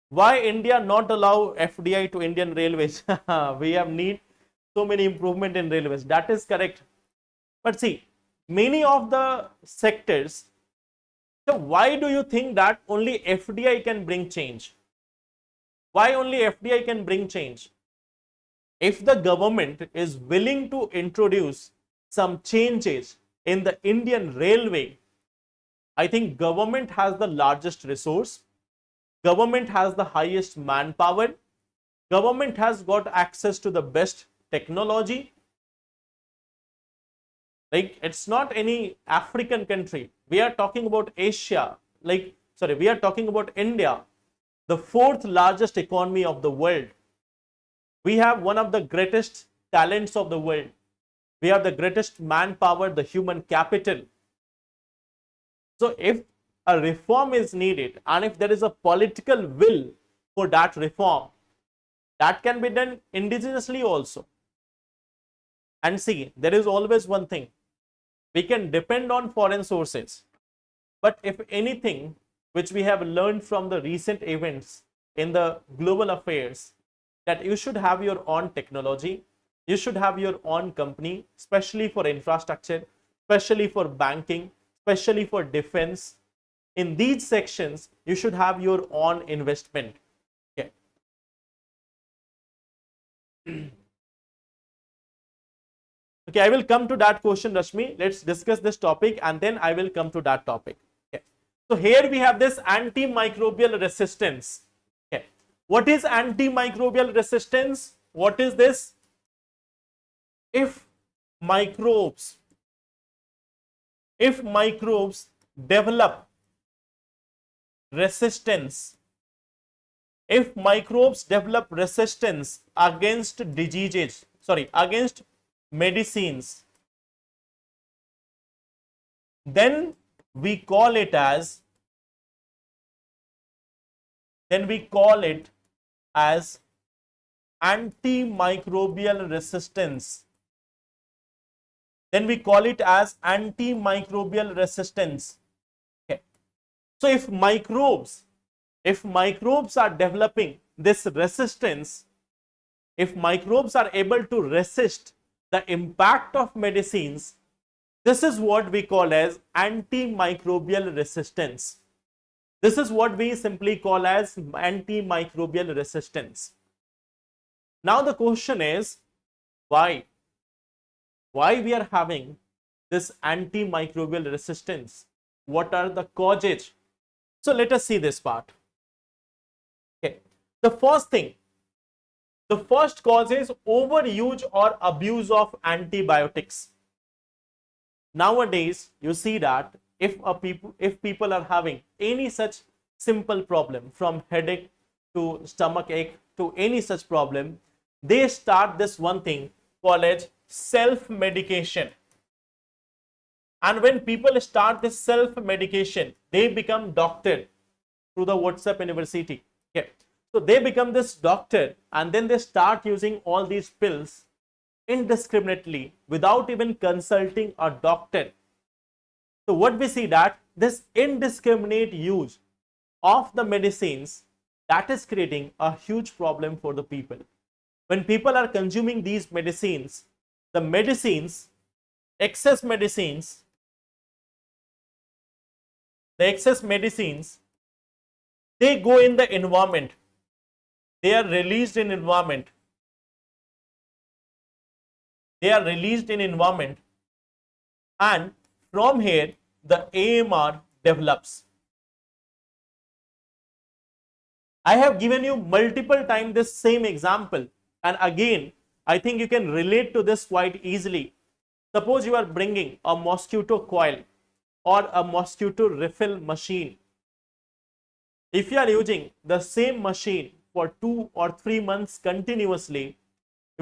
Why India not allow FDI to Indian Railways? We have need so many improvement in railways. That is correct. But see, many of the sectors, so why do you think that only FDI can bring change? Why only FDI can bring change? If the government is willing to introduce some changes in the Indian railway, I think government has the largest resource, government has the highest manpower, government has got access to the best technology. Like, it's not any African country. We are talking about Asia. We are talking about India, the 4th largest economy of the world. We have one of the greatest talents of the world. We have the greatest manpower, the human capital. So if a reform is needed, and if there is a political will for that reform, that can be done indigenously also. And see, there is always one thing. We can depend on foreign sources. But if anything, which we have learned from the recent events in the global affairs, that you should have your own technology, you should have your own company, especially for infrastructure, especially for banking, especially for defense. In these sections, you should have your own investment. Okay. Okay, I will come to that question, Rashmi. Let's discuss this topic and then I will come to that topic. Okay. So here we have this antimicrobial resistance. Okay. What is antimicrobial resistance? What is this? If microbes develop resistance, against diseases, against medicines, then we call it as antimicrobial resistance. Okay. So if microbes are developing this resistance, if microbes are able to resist the impact of medicines, this is what we call as antimicrobial resistance. This is what we simply call as antimicrobial resistance. Now the question is, why we are having this antimicrobial resistance? What are the causes? So let us see this part. Okay. The first cause is overuse or abuse of antibiotics. Nowadays, you see that if people are having any such simple problem, from headache to stomach ache to any such problem, they start this one thing called as self-medication. And when people start this self-medication, they become doctor through the WhatsApp University. Okay. So they become this doctor and then they start using all these pills indiscriminately without even consulting a doctor. So what we see, that this indiscriminate use of the medicines, that is creating a huge problem for the people. When people are consuming these medicines, excess medicines, they go in the environment. They are released in environment. And from here, the AMR develops. I have given you multiple times this same example. And again, I think you can relate to this quite easily. Suppose you are bringing a mosquito coil or a mosquito refill machine. If you are using the same machine for 2 or 3 months continuously,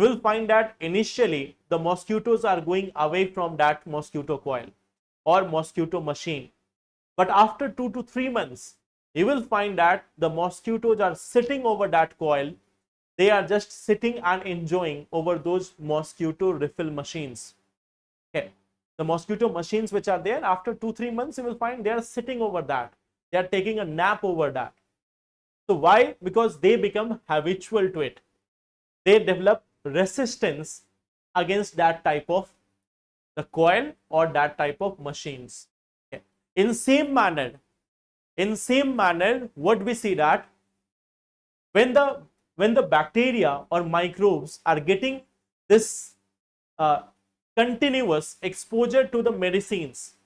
you will find that initially the mosquitoes are going away from that mosquito coil or mosquito machine. But after 2 to 3 months, you will find that the mosquitoes are sitting over that coil. They are just sitting and enjoying over those mosquito refill machines. Okay. The mosquito machines which are there, after 2-3 months, you will find they are sitting over that. They are taking a nap over that. So why? Because they become habitual to it. They develop resistance against that type of the coil or that type of machines. Okay. In same manner, what we see that when the bacteria or microbes are getting this continuous exposure to the medicines,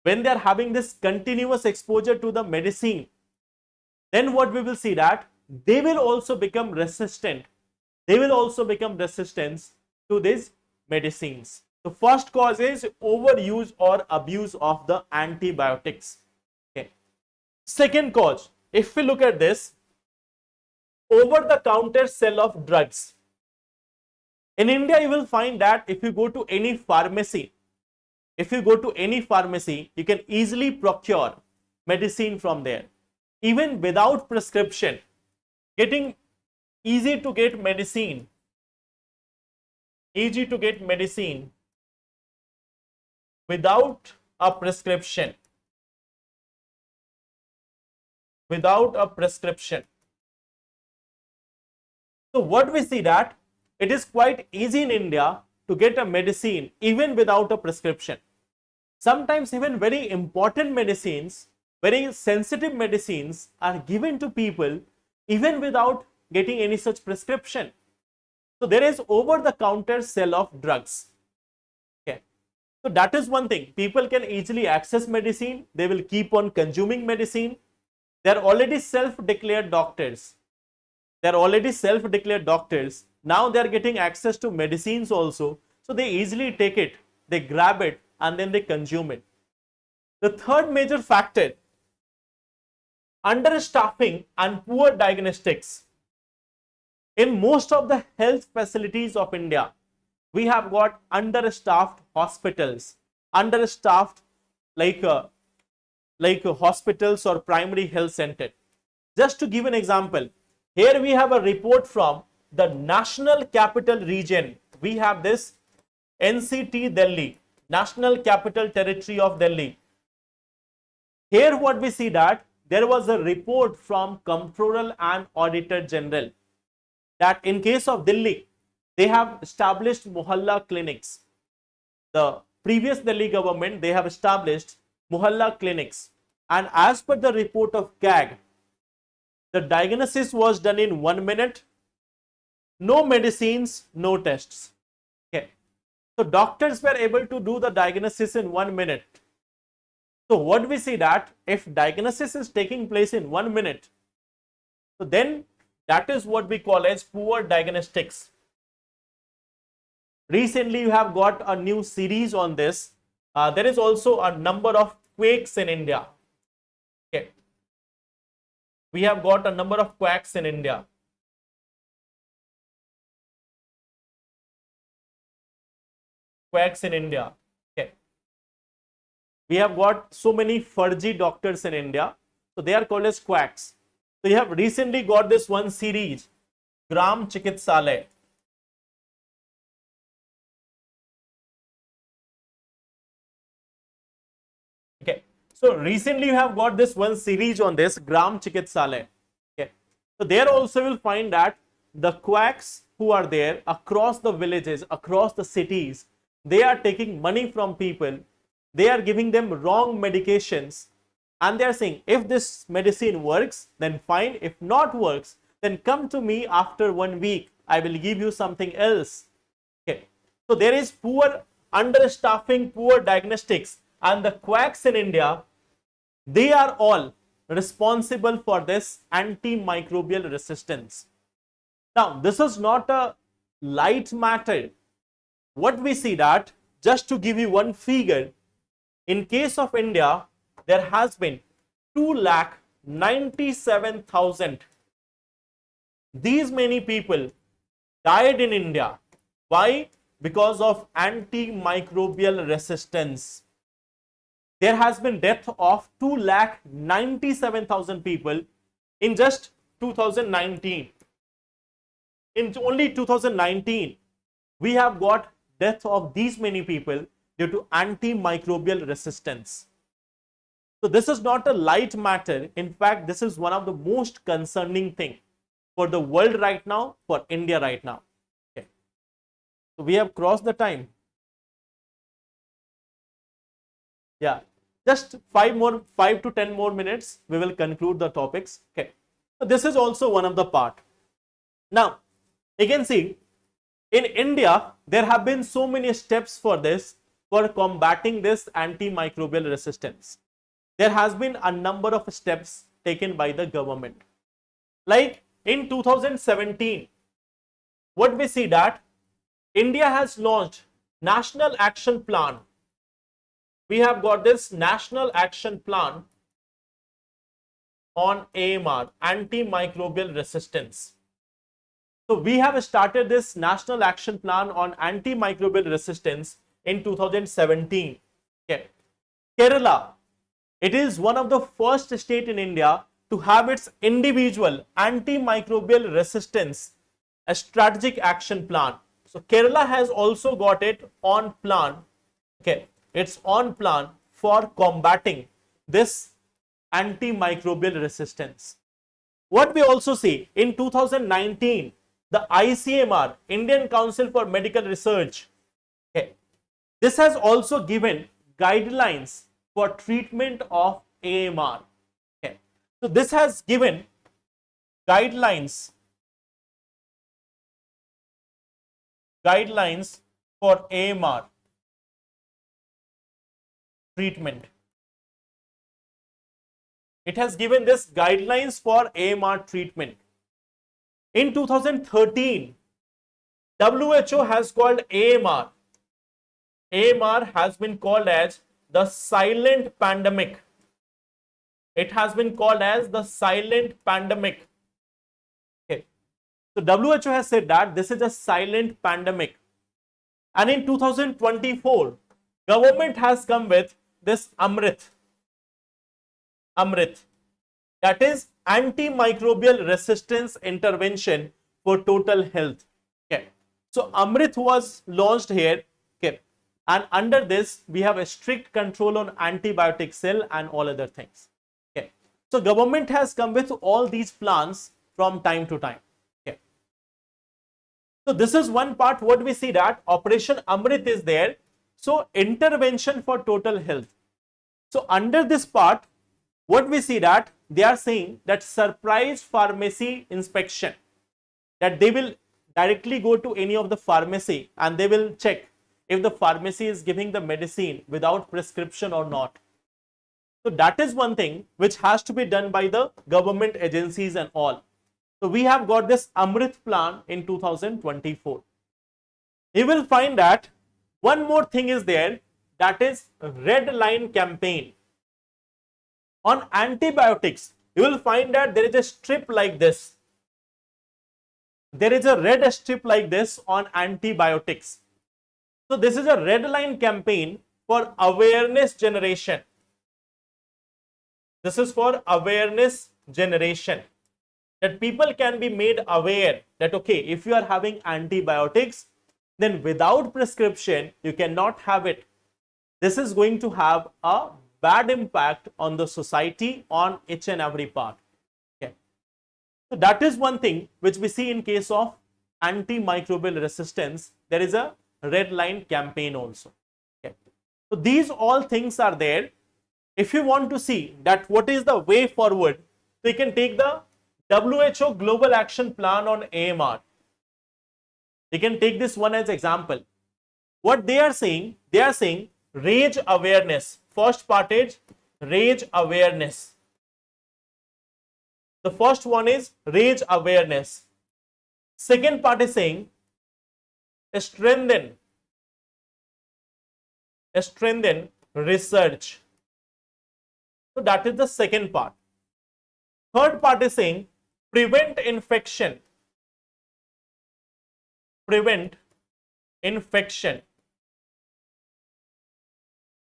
when they are having this continuous exposure to the medicine, then what we will see that they will also become resistant. They will also become resistant to these medicines. The first cause is overuse or abuse of the antibiotics. Okay. Second cause, if we look at this, over-the-counter sale of drugs. In India, you will find that if you go to any pharmacy, you can easily procure medicine from there, even without prescription. Getting easy to get medicine without a prescription. So what we see that it is quite easy in India to get a medicine even without a prescription. Sometimes even very important medicines, very sensitive medicines are given to people even without getting any such prescription. So there is over-the-counter sale of drugs. Okay. So that is one thing. People can easily access medicine. They will keep on consuming medicine. They are already self-declared doctors. Now they are getting access to medicines also. So they easily take it, they grab it, and then they consume it. The third major factor, understaffing and poor diagnostics. In most of the health facilities of India, we have got understaffed hospitals, understaffed like hospitals or primary health center. Just to give an example, here we have a report from the National Capital Region. We have this NCT Delhi, National Capital Territory of Delhi. Here what we see that there was a report from Comptroller and Auditor General that in case of Delhi, they have established Mohalla clinics. The previous Delhi government, they have established Mohalla clinics. And as per the report of CAG, the diagnosis was done in 1 minute. No medicines, no tests. Okay. So doctors were able to do the diagnosis in 1 minute. So what we see that if diagnosis is taking place in 1 minute, so then that is what we call as poor diagnostics. Recently, you have got a new series on this. There is also a number of quakes in India. Okay. We have got a number of quacks in India. Okay. We have got so many furgy doctors in India. So they are called as quacks. So you have recently got this one series, Gram Chikitsalay. Okay. So recently you have got this one series on this Gram Chikitsalay. Okay. So there also you will find that the quacks who are there across the villages, across the cities, they are taking money from people. They are giving them wrong medications. And they are saying, if this medicine works, then fine. If not works, then come to me after 1 week. I will give you something else. Okay. So there is poor understaffing, poor diagnostics, and the quacks in India, they are all responsible for this antimicrobial resistance. Now, this is not a light matter. What we see that, just to give you one figure, in case of India, there has been 2,97,000. These many people died in India. Why? Because of antimicrobial resistance. There has been death of 2,97,000 people in just 2019. In only 2019, we have got death of these many people due to antimicrobial resistance. So this is not a light matter. In fact, this is one of the most concerning thing for the world right now, for India right now. Okay. So we have crossed the time. Yeah, just 5 to 10 more minutes. We will conclude the topics. Okay. So this is also one of the part. Now, you can see in India, there have been so many steps for this, for combating this antimicrobial resistance. There has been a number of steps taken by the government. Like in 2017, what we see that India has launched National Action Plan. We have got this National Action Plan on AMR, antimicrobial resistance. So we have started this National Action Plan on antimicrobial resistance in 2017. Okay. Kerala, it is one of the first state in India to have its individual antimicrobial resistance, a strategic action plan. So Kerala has also got it on plan. Okay, it's on plan for combating this antimicrobial resistance. What we also see in 2019, the ICMR, Indian Council for Medical Research, okay, this has also given guidelines for treatment of AMR. Okay. So this has given guidelines for AMR treatment. It has given this guidelines for AMR treatment. In 2013, WHO has called AMR. AMR has been called as the silent pandemic. It has been called as the silent pandemic. Okay. So WHO has said that this is a silent pandemic. And in 2024, government has come with this Amrit. That is antimicrobial resistance intervention for total health. Okay. So Amrit was launched here. Okay. And under this, we have a strict control on antibiotic sale and all other things. Okay. So government has come with all these plans from time to time. Okay. So this is one part what we see that Operation Amrit is there. So intervention for total health. So under this part, what we see that they are saying that surprise pharmacy inspection, that they will directly go to any of the pharmacy and they will check if the pharmacy is giving the medicine without prescription or not. So that is one thing which has to be done by the government agencies and all. So we have got this Amrit plan in 2024. You will find that one more thing is there, that is red line campaign. On antibiotics, you will find that there is a strip like this. There is a red strip like this on antibiotics. So this is a red line campaign for awareness generation. This is for awareness generation, that people can be made aware that okay, if you are having antibiotics, then without prescription you cannot have it. This is going to have a bad impact on the society on each and every part. Okay. So that is one thing which we see in case of antimicrobial resistance. There is a red line campaign also. Okay. So these all things are there. If you want to see that what is the way forward, so you can take the WHO Global Action Plan on AMR. You can take this one as example. What they are saying rage awareness. First part is rage awareness. The first one is rage awareness. Second part is saying strengthen research. So that is the second part. Third part is saying prevent infection. prevent infection.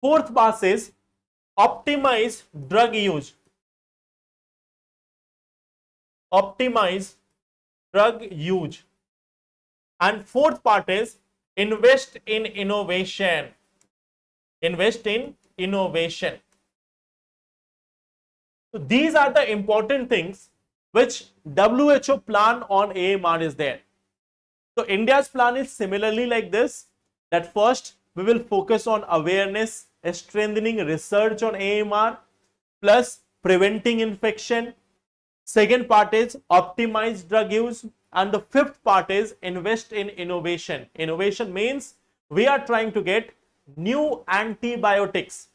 Fourth part is optimize drug use. Optimize drug use. And fourth part is invest in innovation. Invest in innovation. So these are the important things which WHO plan on AMR is there. So India's plan is similarly like this, that first we will focus on awareness, strengthening research on AMR plus preventing infection. Second part is optimize drug use, and the fifth part is invest in innovation. Innovation means we are trying to get new antibiotics.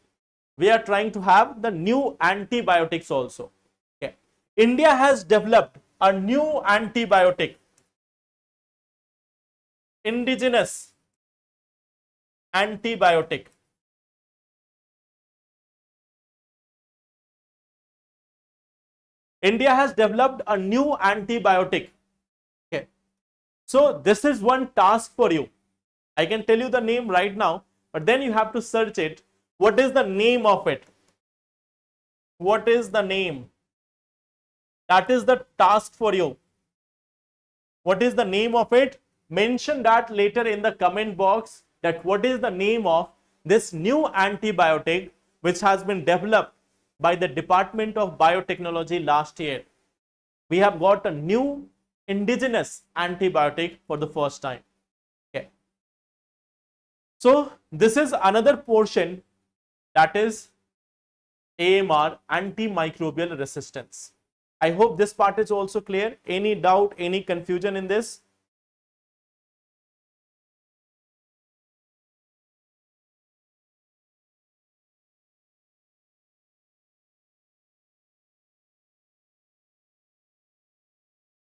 We are trying to have the new antibiotics also. Okay. India has developed a new antibiotic, indigenous antibiotic. India has developed a new antibiotic. Okay. So this is one task for you. I can tell you the name right now, but then you have to search it. What is the name of it? What is the name? That is the task for you. What is the name of it? Mention that later in the comment box, that what is the name of this new antibiotic which has been developed by the Department of Biotechnology last year. We have got a new indigenous antibiotic for the first time. Okay. So this is another portion, that is AMR, antimicrobial resistance. I hope this part is also clear. Any doubt, any confusion in this?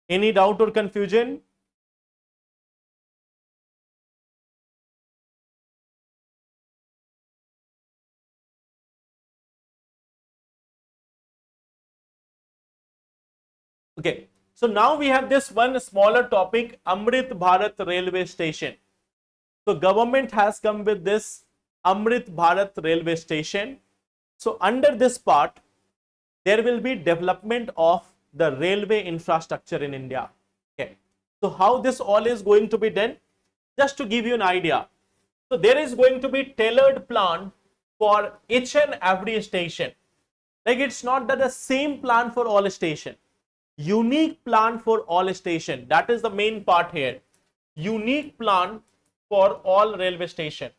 Any doubt or confusion? Okay, so now we have this one smaller topic, Amrit Bharat railway station. So government has come with this Amrit Bharat railway station. So under this part, there will be development of the railway infrastructure in India. Okay. So how this all is going to be done? Just to give you an idea. So there is going to be tailored plan for each and every station. Like it's not that the same plan for all station. Unique plan for all station. That is the main part here. Unique plan for all railway station.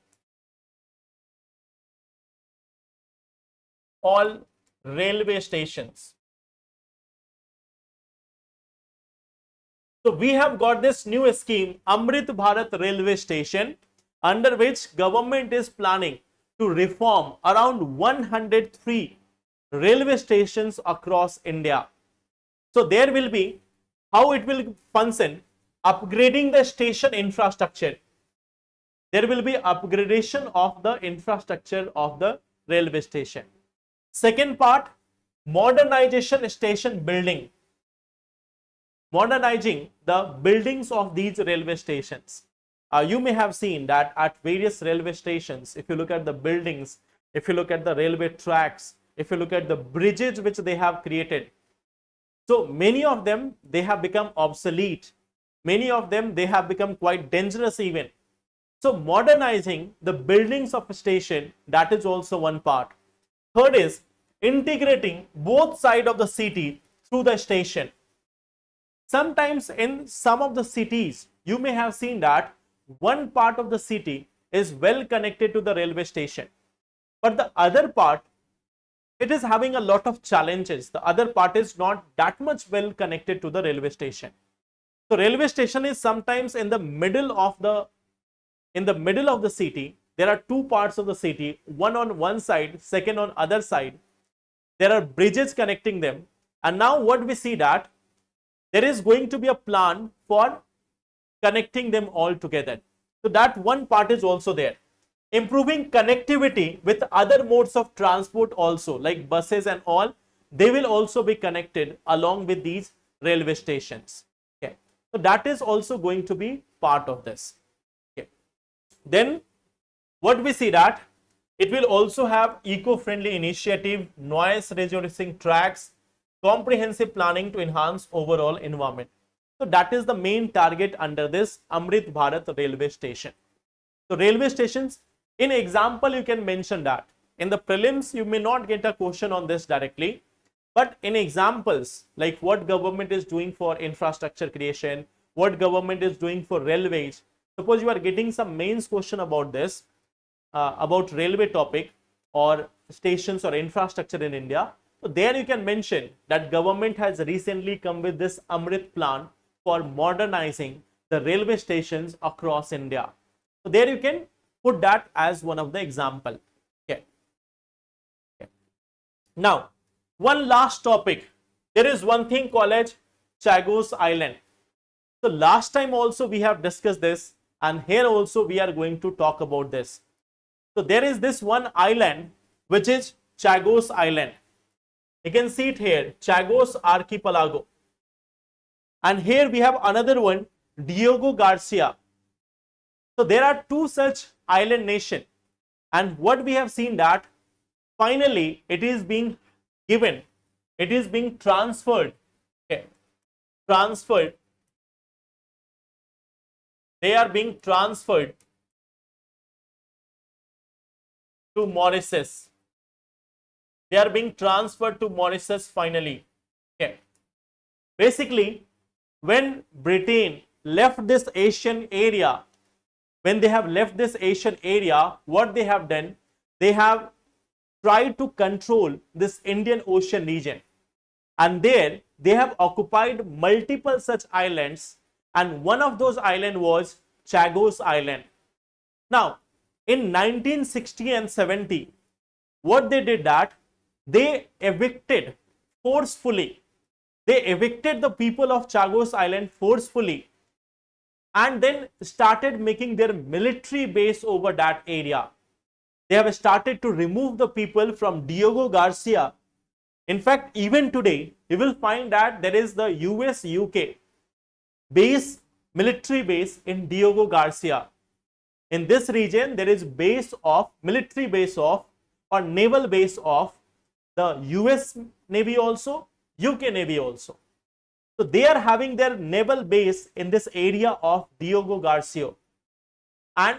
All railway stations. So we have got this new scheme, Amrit Bharat railway station, under which government is planning to reform around 103 railway stations across India. So there will be, how it will function, upgrading the station infrastructure. There will be upgradation of the infrastructure of the railway station. Second part, modernization station building. Modernizing the buildings of these railway stations. You may have seen that at various railway stations, if you look at the buildings, if you look at the railway tracks, if you look at the bridges which they have created, so many of them, they have become obsolete. Many of them, they have become quite dangerous even. So modernizing the buildings of a station, that is also one part. Third is integrating both sides of the city through the station. Sometimes in some of the cities, you may have seen that one part of the city is well connected to the railway station, but the other part, it is having a lot of challenges. The other part is not that much well connected to the railway station. So railway station is sometimes in the middle of the city. There are two parts of the city, one on one side, second on other side. There are bridges connecting them. And now what we see that there is going to be a plan for connecting them all together. So that one part is also there. Improving connectivity with other modes of transport also, like buses and all, they will also be connected along with these railway stations. Okay. So that is also going to be part of this. Okay. Then what we see that it will also have eco-friendly initiative, noise reducing tracks, comprehensive planning to enhance overall environment. So that is the main target under this Amrit Bharat railway station. So railway stations, in example, you can mention that. In the prelims, you may not get a question on this directly, but in examples, like what government is doing for infrastructure creation, what government is doing for railways. Suppose you are getting some mains question about this, about railway topic or stations or infrastructure in India. So there you can mention that government has recently come with this Amrit plan for modernizing the railway stations across India. So there you can put that as one of the example. Okay. Okay. Now, one last topic. There is one thing called as Chagos Island. So last time also we have discussed this, and here also we are going to talk about this. So there is this one island which is Chagos Island. You can see it here, Chagos Archipelago. And here we have another one, Diego Garcia. So there are two such island nation, and what we have seen that finally it is being given, it is being transferred. Okay. Transferred. They are being transferred to Mauritius. They are being transferred to Mauritius finally. Okay. Basically, when Britain left this Asian area, when they have left this Asian area, what they have done, they have tried to control this Indian Ocean region. And there they have occupied multiple such islands, and one of those islands was Chagos Island. Now, in 1960 and 70, what they did that, they evicted forcefully. They evicted the people of Chagos Island forcefully, and then started making their military base over that area. They have started to remove the people from Diego Garcia. In fact, even today, you will find that there is the US-UK base, military base in Diego Garcia. In this region, there is base of, military base of, or naval base of the US Navy also, UK Navy also. So they are having their naval base in this area of Diego Garcia, and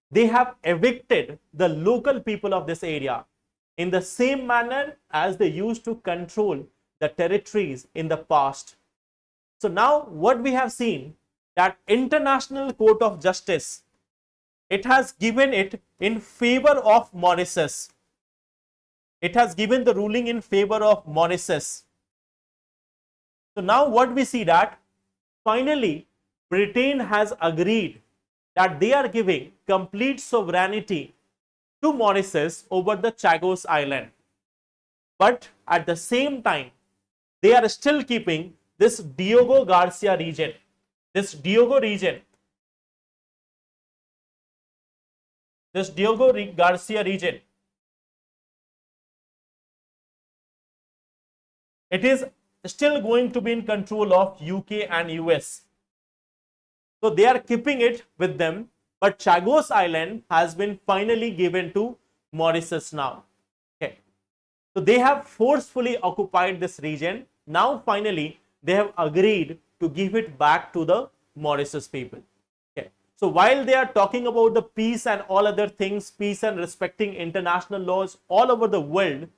they have evicted the local people of this area in the same manner as they used to control the territories in the past. So now what we have seen, that International Court of Justice, it has given it in favor of Mauritius. It has given the ruling in favor of Mauritius. So now what we see that finally Britain has agreed that they are giving complete sovereignty to Mauritius over the Chagos Island. But at the same time, they are still keeping this Diego Garcia region. This Diego region. This Diego Garcia region. It is still going to be in control of UK and US. So they are keeping it with them, but Chagos Island has been finally given to Mauritius now. Okay. So they have forcefully occupied this region. Now finally they have agreed to give it back to the Mauritius people. Okay. So while they are talking about the peace and all other things, peace and respecting international laws all over the world,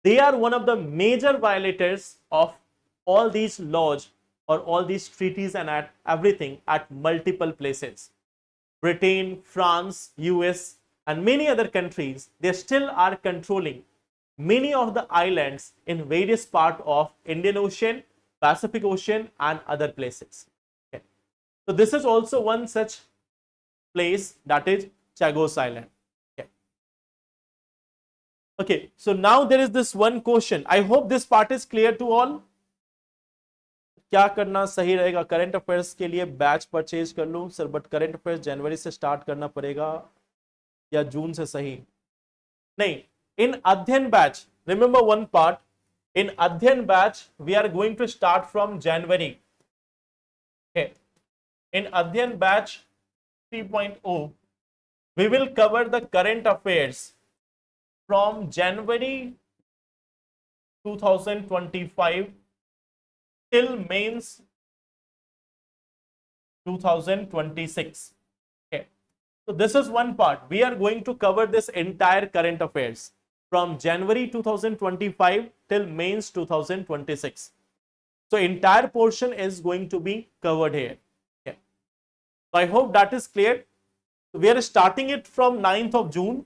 they are one of the major violators of all these laws or all these treaties and at everything at multiple places. Britain, France, US and many other countries, they still are controlling many of the islands in various parts of Indian Ocean, Pacific Ocean and other places. Okay. So this is also one such place, that is Chagos Island. Okay, so now there is this one question. I hope this part is clear to all. क्या करना सही रहेगा current affairs के लिए? Batch purchase कर लूं sir, but current affairs जनवरी से start करना पड़ेगा या जून से? सही नहीं. In Adhyayan batch, remember one part, in Adhyayan batch we are going to start from January. Okay. In Adhyan batch 3.0, we will cover the current affairs from January 2025 till mains 2026. Okay. So this is one part. We are going to cover this entire current affairs from January 2025 till mains 2026. So entire portion is going to be covered here. Okay. So I hope that is clear. We are starting it from 9th of June.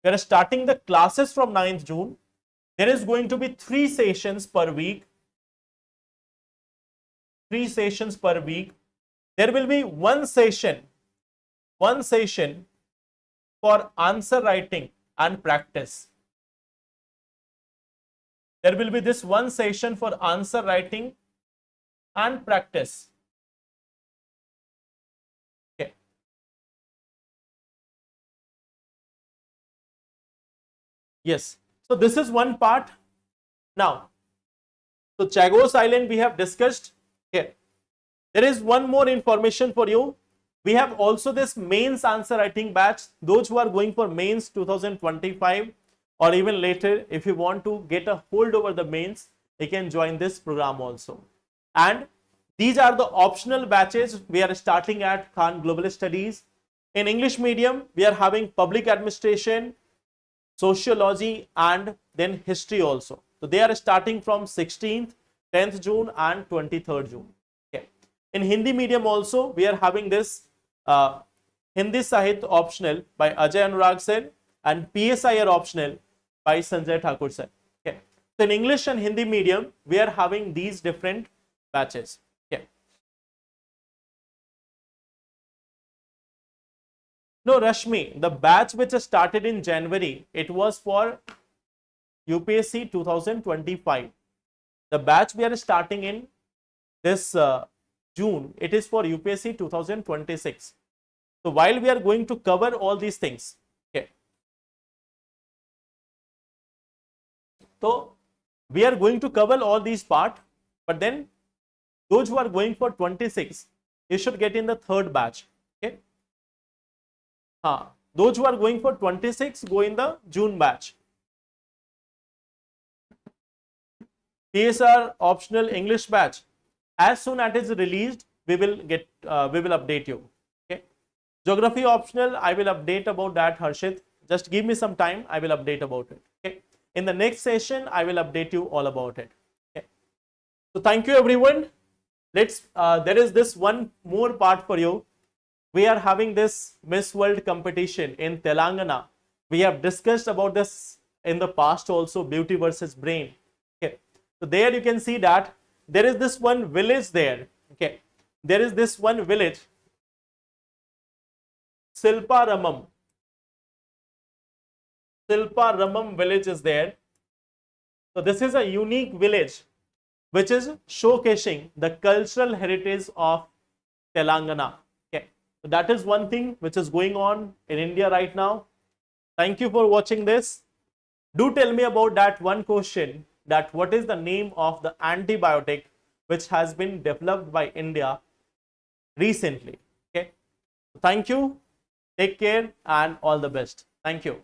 We are starting the classes from 9th June. There is going to be 3 sessions per week. 3 sessions per week. There will be one session for answer writing and practice. There will be this one session for answer writing and practice. Okay. Yes. So this is one part. Now, so Chagos Island we have discussed. Okay. There is one more information for you. We have also this mains answer writing batch. Those who are going for mains 2025 or even later, if you want to get a hold over the mains, you can join this program also. And these are the optional batches we are starting at Khan Global Studies. In English medium, we are having public administration, sociology, and then history also. So they are starting from 16th, 10th June and 23rd June. Okay. In Hindi medium also, we are having this Hindi Sahit optional by Ajay Anurag sir and PSIR optional by Sanjay Thakur sir. Okay. So in English and Hindi medium, we are having these different batches. Okay. No, Rashmi, the batch which started in January, it was for UPSC 2025. The batch we are starting in this June, it is for UPSC 2026. So while we are going to cover all these things, okay. So we are going to cover all these part, but then those who are going for 26, you should get in the third batch. Okay. Those who are going for 26 go in the June batch. PSR optional English batch. As soon as it is released, we will update you. Okay. Geography optional, I will update about that, Harshit. Just give me some time, I will update about it. Okay. In the next session, I will update you all about it. Okay. So thank you everyone. There is this one more part for you. We are having this Miss World competition in Telangana. We have discussed about this in the past also, beauty versus brain. Okay. So there you can see that there is this one village there. Okay. There is this one village, Silparamam. Silparamam village is there. So this is a unique village which is showcasing the cultural heritage of Telangana. Okay. So that is one thing which is going on in India right now. Thank you for watching this. Do tell me about that one question, that what is the name of the antibiotic which has been developed by India recently. Okay. Thank you. Take care and all the best. Thank you.